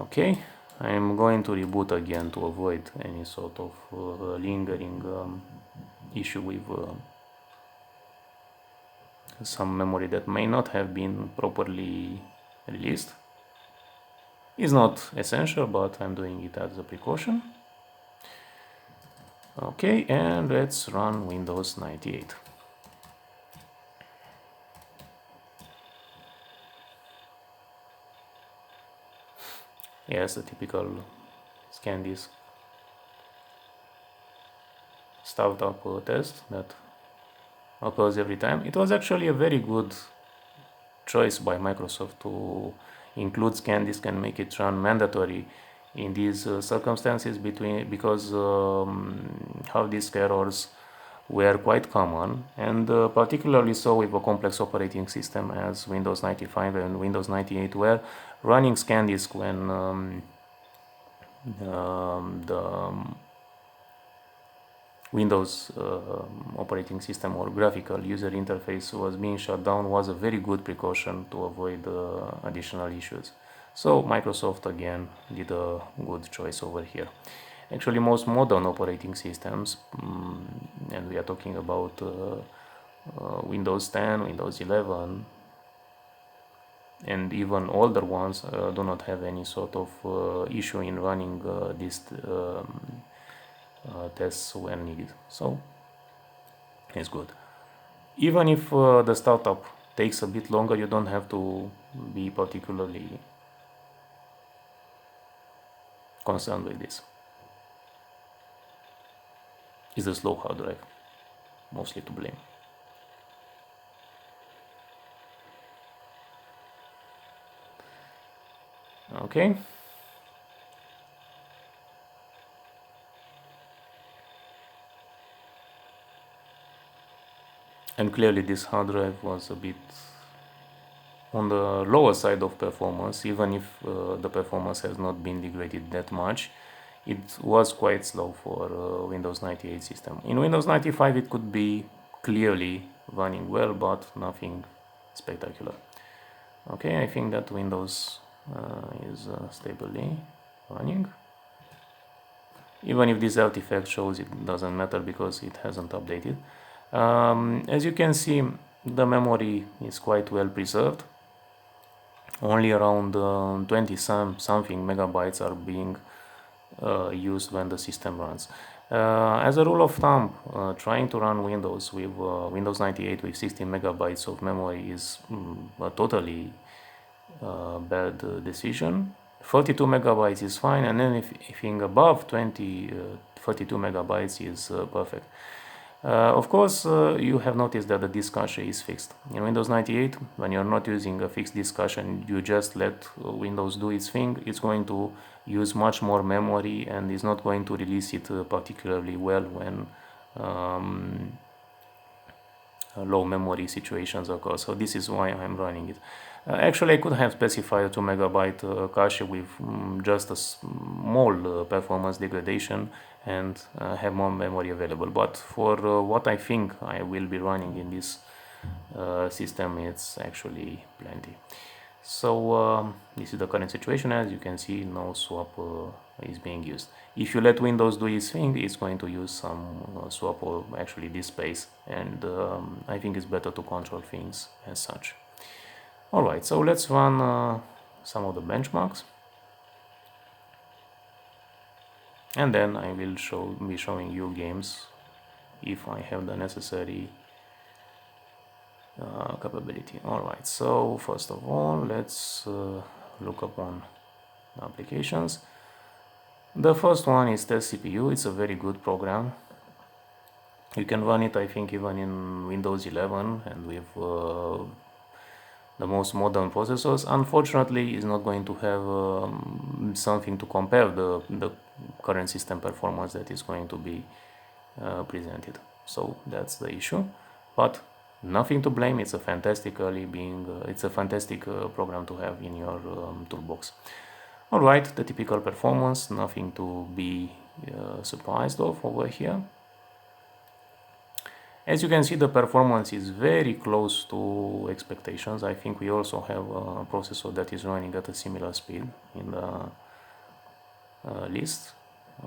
Speaker 1: Okay, I'm going to reboot again to avoid any sort of lingering issue with some memory that may not have been properly released. It's not essential, but I'm doing it as a precaution. Okay, and let's run Windows 98. Yes, the typical scan disk startup test that occurs every time. It was actually a very good choice by Microsoft to include scan disk and make it run mandatory in these circumstances, because hard disk errors were quite common, and particularly so with a complex operating system as Windows 95 and Windows 98, where running scan disk when the Windows operating system or graphical user interface was being shut down was a very good precaution to avoid additional issues. So Microsoft again did a good choice over here. Actually, most modern operating systems, and we are talking about Windows 10, Windows 11, and even older ones, do not have any sort of issue in running these tests when needed. So it's good. Even if the startup takes a bit longer, you don't have to be particularly concerned with this. It's the slow hard drive mostly to blame. Okay. And clearly this hard drive was a bit on the lower side of performance, even if the performance has not been degraded that much. It was quite slow for Windows 98 system. In Windows 95 it could be clearly running well, but nothing spectacular. Okay, I think that Windows is stably running. Even if this artifact shows, it doesn't matter because it hasn't updated. As you can see, the memory is quite well preserved. Only around 20 something megabytes are being used when the system runs. As a rule of thumb, trying to run Windows with Windows 98 with 16 megabytes of memory is a totally bad decision. 32 megabytes is fine, and anything above 32 megabytes is perfect. Of course, you have noticed that the disk cache is fixed. In Windows 98, when you're not using a fixed disk cache and you just let Windows do its thing, it's going to use much more memory and is not going to release it particularly well when low memory situations occur. So this is why I'm running it. Actually, I could have specified a 2 megabyte cache with just a small performance degradation and have more memory available. But for what I think I will be running in this system, it's actually plenty. So this is the current situation. As you can see, no swap is being used. If you let Windows do its thing, it's going to use some swap or actually this space, and I think it's better to control things as such. Alright, so let's run some of the benchmarks, and then I will be showing you games if I have the necessary capability. Alright, so first of all, let's look upon applications. The first one is Test CPU. It's a very good program. You can run it, I think, even in Windows 11 and with the most modern processors. Unfortunately, it's not going to have something to compare the current system performance that is going to be presented. So that's the issue. But nothing to blame. It's a fantastic program to have in your toolbox. Alright, the typical performance, nothing to be surprised of over here. As you can see, the performance is very close to expectations. I think we also have a processor that is running at a similar speed in the list.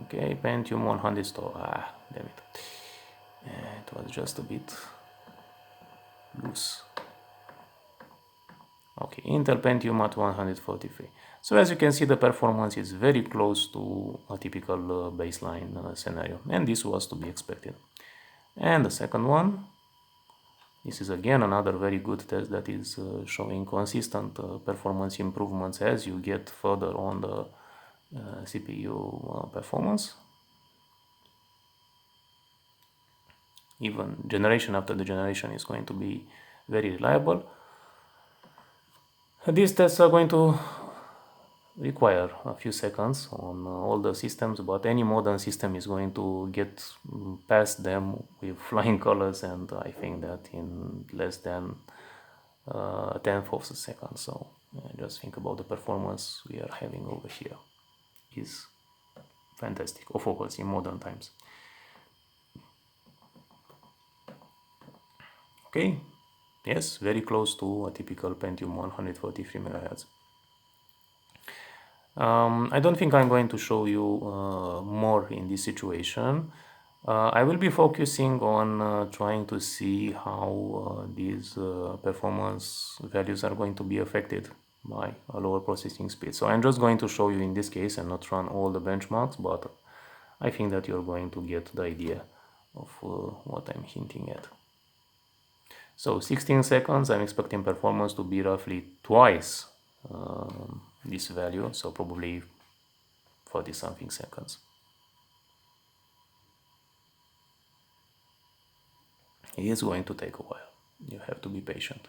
Speaker 1: Okay, Pentium 100 store. Damn it. It was just a bit loose. Okay, Intel Pentium at 143. So as you can see, the performance is very close to a typical baseline scenario, and this was to be expected. And the second one, this is again another very good test that is showing consistent performance improvements as you get further on the CPU performance. Even generation after the generation is going to be very reliable. These tests are going to require a few seconds on all the systems, but any modern system is going to get past them with flying colors, and I think that in less than a tenth of a second. So just think about the performance we are having over here. Is fantastic, of course, in modern times. Okay, yes, very close to a typical Pentium 143 MHz. I don't think I'm going to show you more in this situation. I will be focusing on trying to see how these performance values are going to be affected by a lower processing speed. So I'm just going to show you in this case and not run all the benchmarks, but I think that you're going to get the idea of what I'm hinting at. So 16 seconds, I'm expecting performance to be roughly twice this value, so probably 40 something seconds. It is going to take a while. You have to be patient.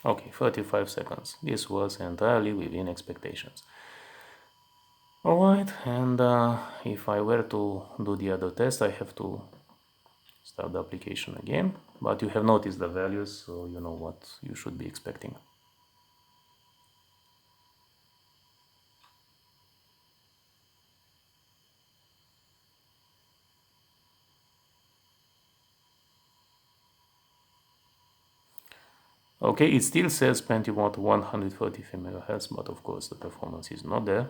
Speaker 1: Okay, 35 seconds. This was entirely within expectations. Alright, and if I were to do the other test, I have to start the application again, but you have noticed the values, so you know what you should be expecting. Okay, it still says Pentium at 133 MHz, but of course the performance is not there.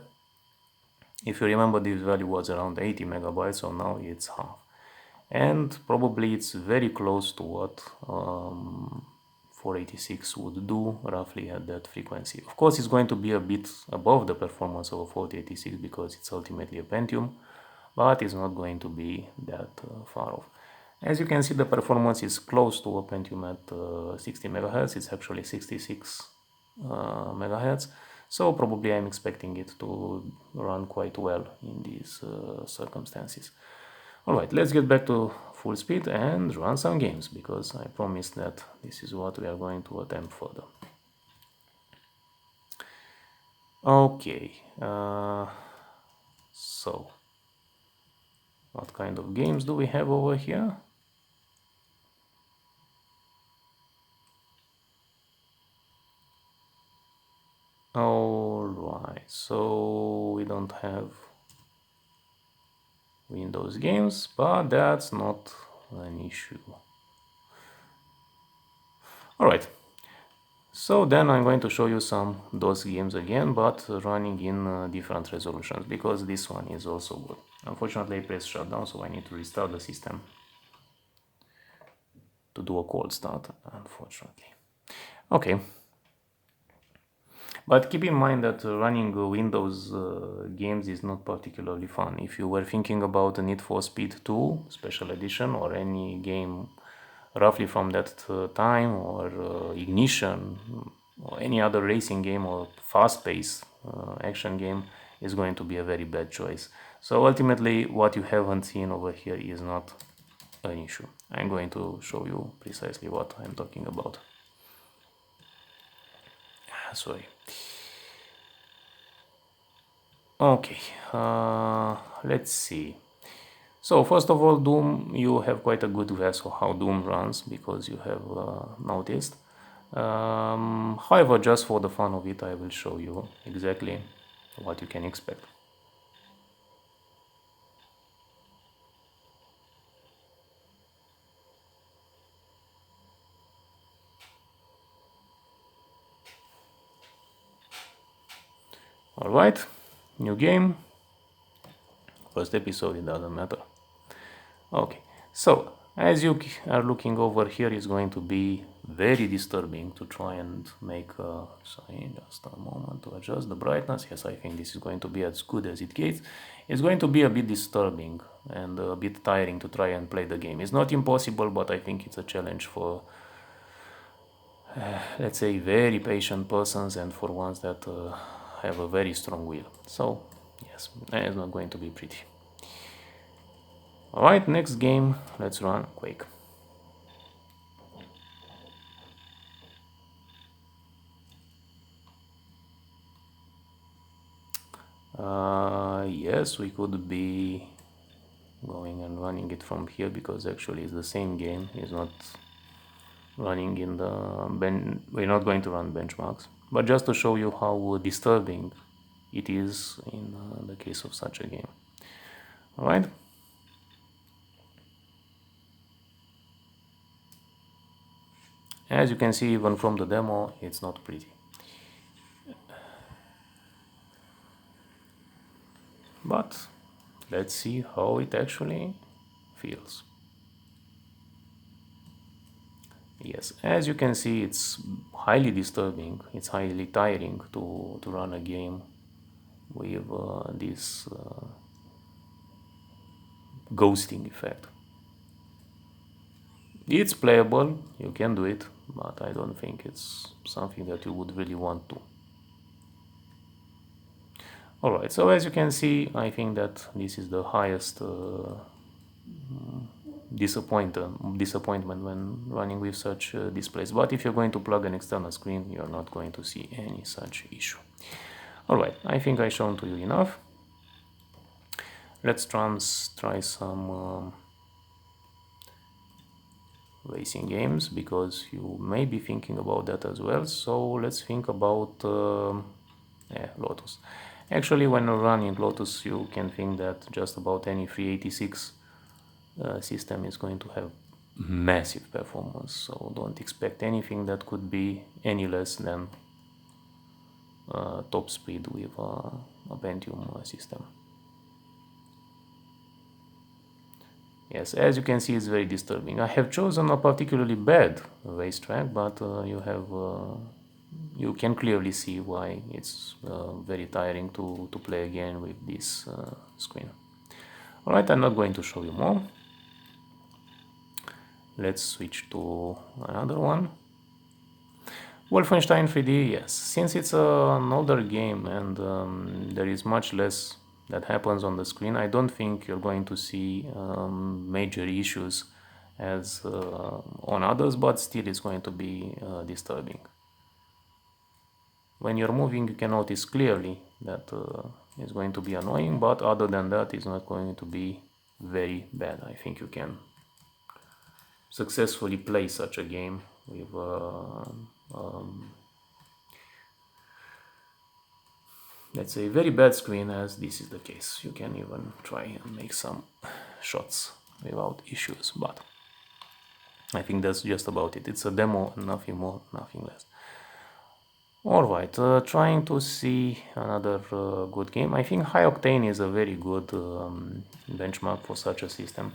Speaker 1: If you remember, this value was around 80 megabytes, so now it's half. And probably it's very close to what 486 would do roughly at that frequency. Of course, it's going to be a bit above the performance of a 4086 because it's ultimately a Pentium, but it's not going to be that far off. As you can see, the performance is close to a Pentium at 60 MHz. It's actually 66 MHz. So probably I'm expecting it to run quite well in these circumstances. Alright, let's get back to full speed and run some games, because I promised that this is what we are going to attempt further. Okay, so what kind of games do we have over here? so we don't have Windows games, but that's not an issue. Alright, so then I'm going to show you some DOS games again, but running in different resolutions, because this one is also good. Unfortunately I pressed shutdown, so I need to restart the system to do a cold start, unfortunately. Okay. But keep in mind that running Windows games is not particularly fun. If you were thinking about Need for Speed 2 Special Edition or any game roughly from that time, or Ignition, or any other racing game or fast-paced action game, is going to be a very bad choice. So ultimately what you haven't seen over here is not an issue. I'm going to show you precisely what I'm talking about. Sorry. Okay, let's see. So first of all, Doom, you have quite a good grasp of how Doom runs, because you have noticed. However, just for the fun of it, I will show you exactly what you can expect. Alright, new game, first episode, it doesn't matter. Okay, so as you are looking over here, it's going to be very disturbing to try and make sorry, just a moment to adjust the brightness. Yes, I think this is going to be as good as it gets. It's going to be a bit disturbing and a bit tiring to try and play the game. It's not impossible, but I think it's a challenge for let's say very patient persons, and for ones that have a very strong will. So yes, it's not going to be pretty. Alright, next game, let's run Quake. Yes, we could be going and running it from here, because actually it's the same game. It's not running in the we're not going to run benchmarks, but just to show you how disturbing it is in the case of such a game. All right. As you can see, even from the demo, it's not pretty. But let's see how it actually feels. Yes, as you can see, it's highly disturbing, it's highly tiring to run a game with this ghosting effect. It's playable, you can do it, but I don't think it's something that you would really want to. Alright, so as you can see, I think that this is the highest disappointment when running with such displays. But if you're going to plug an external screen, you're not going to see any such issue. Alright, I think I've shown to you enough. Let's try some racing games, because you may be thinking about that as well. So let's think about Lotus. Actually, when you're running Lotus, you can think that just about any 386 system is going to have massive performance, so don't expect anything that could be any less than top speed with a Pentium system. Yes, as you can see, it's very disturbing. I have chosen a particularly bad racetrack, but you can clearly see why it's very tiring to play again with this screen. Alright, I'm not going to show you more. Let's switch to another one. Wolfenstein 3D, yes. Since it's an older game and there is much less that happens on the screen, I don't think you're going to see major issues as on others, but still it's going to be disturbing. When you're moving, you can notice clearly that it's going to be annoying, but other than that, it's not going to be very bad. I think you can successfully play such a game with let's say, very bad screen, as this is the case. You can even try and make some shots without issues, but I think that's just about it. It's a demo, nothing more, nothing less. Alright, trying to see another good game. I think High Octane is a very good benchmark for such a system,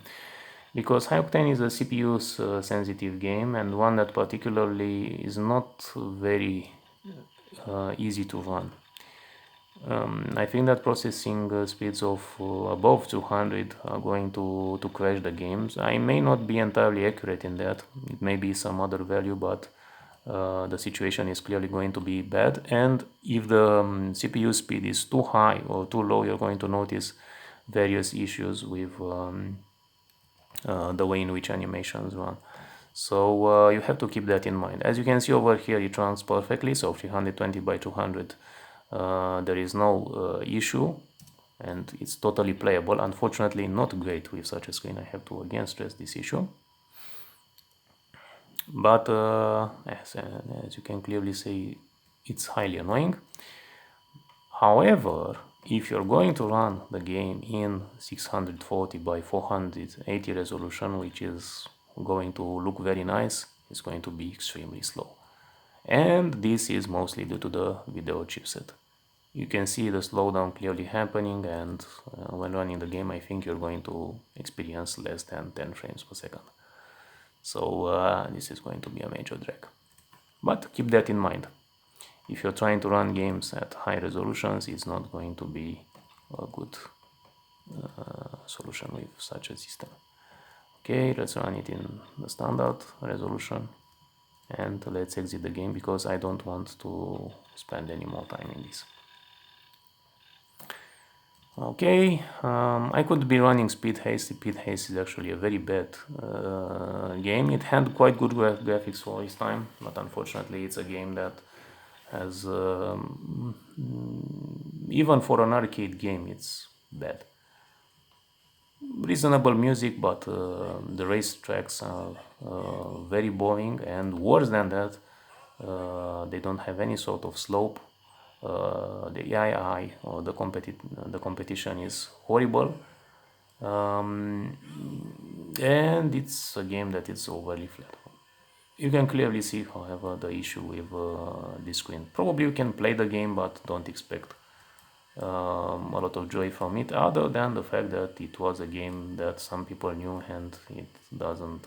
Speaker 1: because High Octane is a CPU sensitive game, and one that particularly is not very easy to run. I think that processing speeds of above 200 are going to crash the games. I may not be entirely accurate in that. It may be some other value, but the situation is clearly going to be bad. And if the CPU speed is too high or too low, you're going to notice various issues with the way in which animations run. So you have to keep that in mind. As you can see over here, it runs perfectly, so 320 by 200. There is no issue, and it's totally playable. Unfortunately, not great with such a screen. I have to again stress this issue. But as you can clearly see, it's highly annoying. However, if you're going to run the game in 640 by 480 resolution, which is going to look very nice, it's going to be extremely slow. And this is mostly due to the video chipset. You can see the slowdown clearly happening, and when running the game, I think you're going to experience less than 10 frames per second. So this is going to be a major drag. But keep that in mind. If you're trying to run games at high resolutions, it's not going to be a good solution with such a system. Okay, let's run it in the standard resolution, and let's exit the game because I don't want to spend any more time in this. Okay, I could be running Speed Haste. Speed Haste is actually a very bad game. It had quite good graphics for its time, but unfortunately it's a game that has, even for an arcade game, it's bad. Reasonable music, but the race tracks are very boring, and worse than that, they don't have any sort of slope. The AI or the competition is horrible, and it's a game that is overly flat. You can clearly see, however, the issue with this screen. Probably you can play the game, but don't expect a lot of joy from it, other than the fact that it was a game that some people knew and it doesn't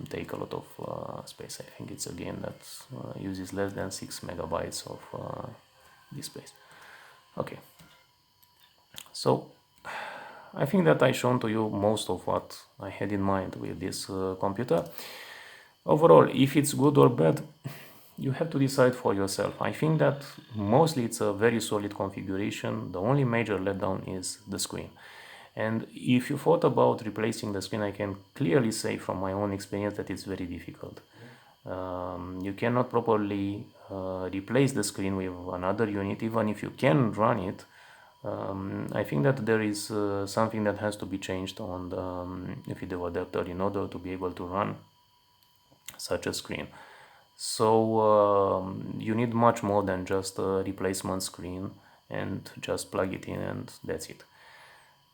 Speaker 1: take a lot of space. I think it's a game that uses less than 6 megabytes of disk space. Okay, so I think that I've shown to you most of what I had in mind with this computer. Overall, if it's good or bad, you have to decide for yourself. I think that mostly it's a very solid configuration. The only major letdown is the screen. And if you thought about replacing the screen, I can clearly say from my own experience that it's very difficult. You cannot properly replace the screen with another unit, even if you can run it. I think that there is something that has to be changed on the video adapter in order to be able to run such a screen. So you need much more than just a replacement screen and just plug it in and that's it.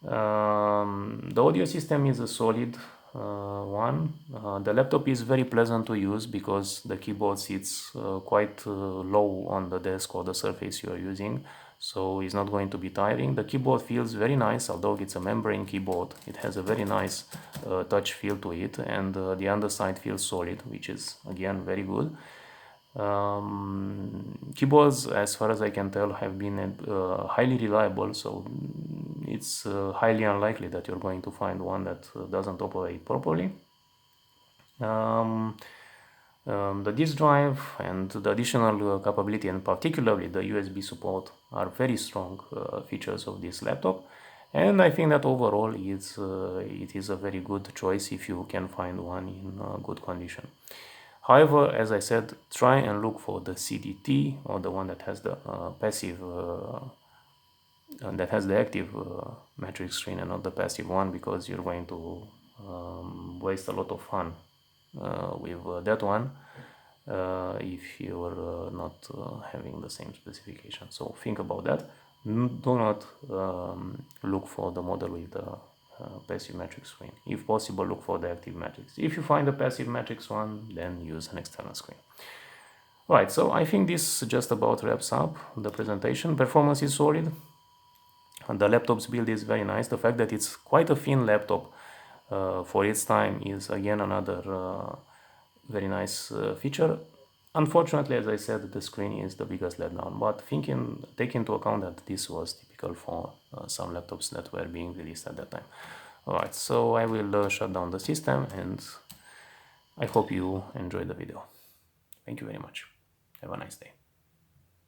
Speaker 1: The audio system is a solid one. The laptop is very pleasant to use because the keyboard sits quite low on the desk or the surface you are using, so it's not going to be tiring. The keyboard feels very nice, although it's a membrane keyboard. It has a very nice touch feel to it, and the underside feels solid, which is again very good. Keyboards, as far as I can tell, have been highly reliable, so it's highly unlikely that you're going to find one that doesn't operate properly. The disk drive and the additional capability, and particularly the USB support, are very strong features of this laptop, and I think that overall it is a very good choice if you can find one in good condition. However, as I said, try and look for the CDT, or the one that has the passive, that has the active matrix screen and not the passive one, because you're going to waste a lot of fun with that one. if you're not having the same specification. So think about that. Do not look for the model with the passive matrix screen. If possible, look for the active matrix. If you find a passive matrix one, then use an external screen. Right, so I think this just about wraps up the presentation. Performance is solid. And the laptop's build is very nice. The fact that it's quite a thin laptop for its time is again another very nice feature. Unfortunately, as I said, the screen is the biggest letdown, but take into account that this was typical for some laptops that were being released at that time. Alright, so I will shut down the system, and I hope you enjoyed the video. Thank you very much. Have a nice day.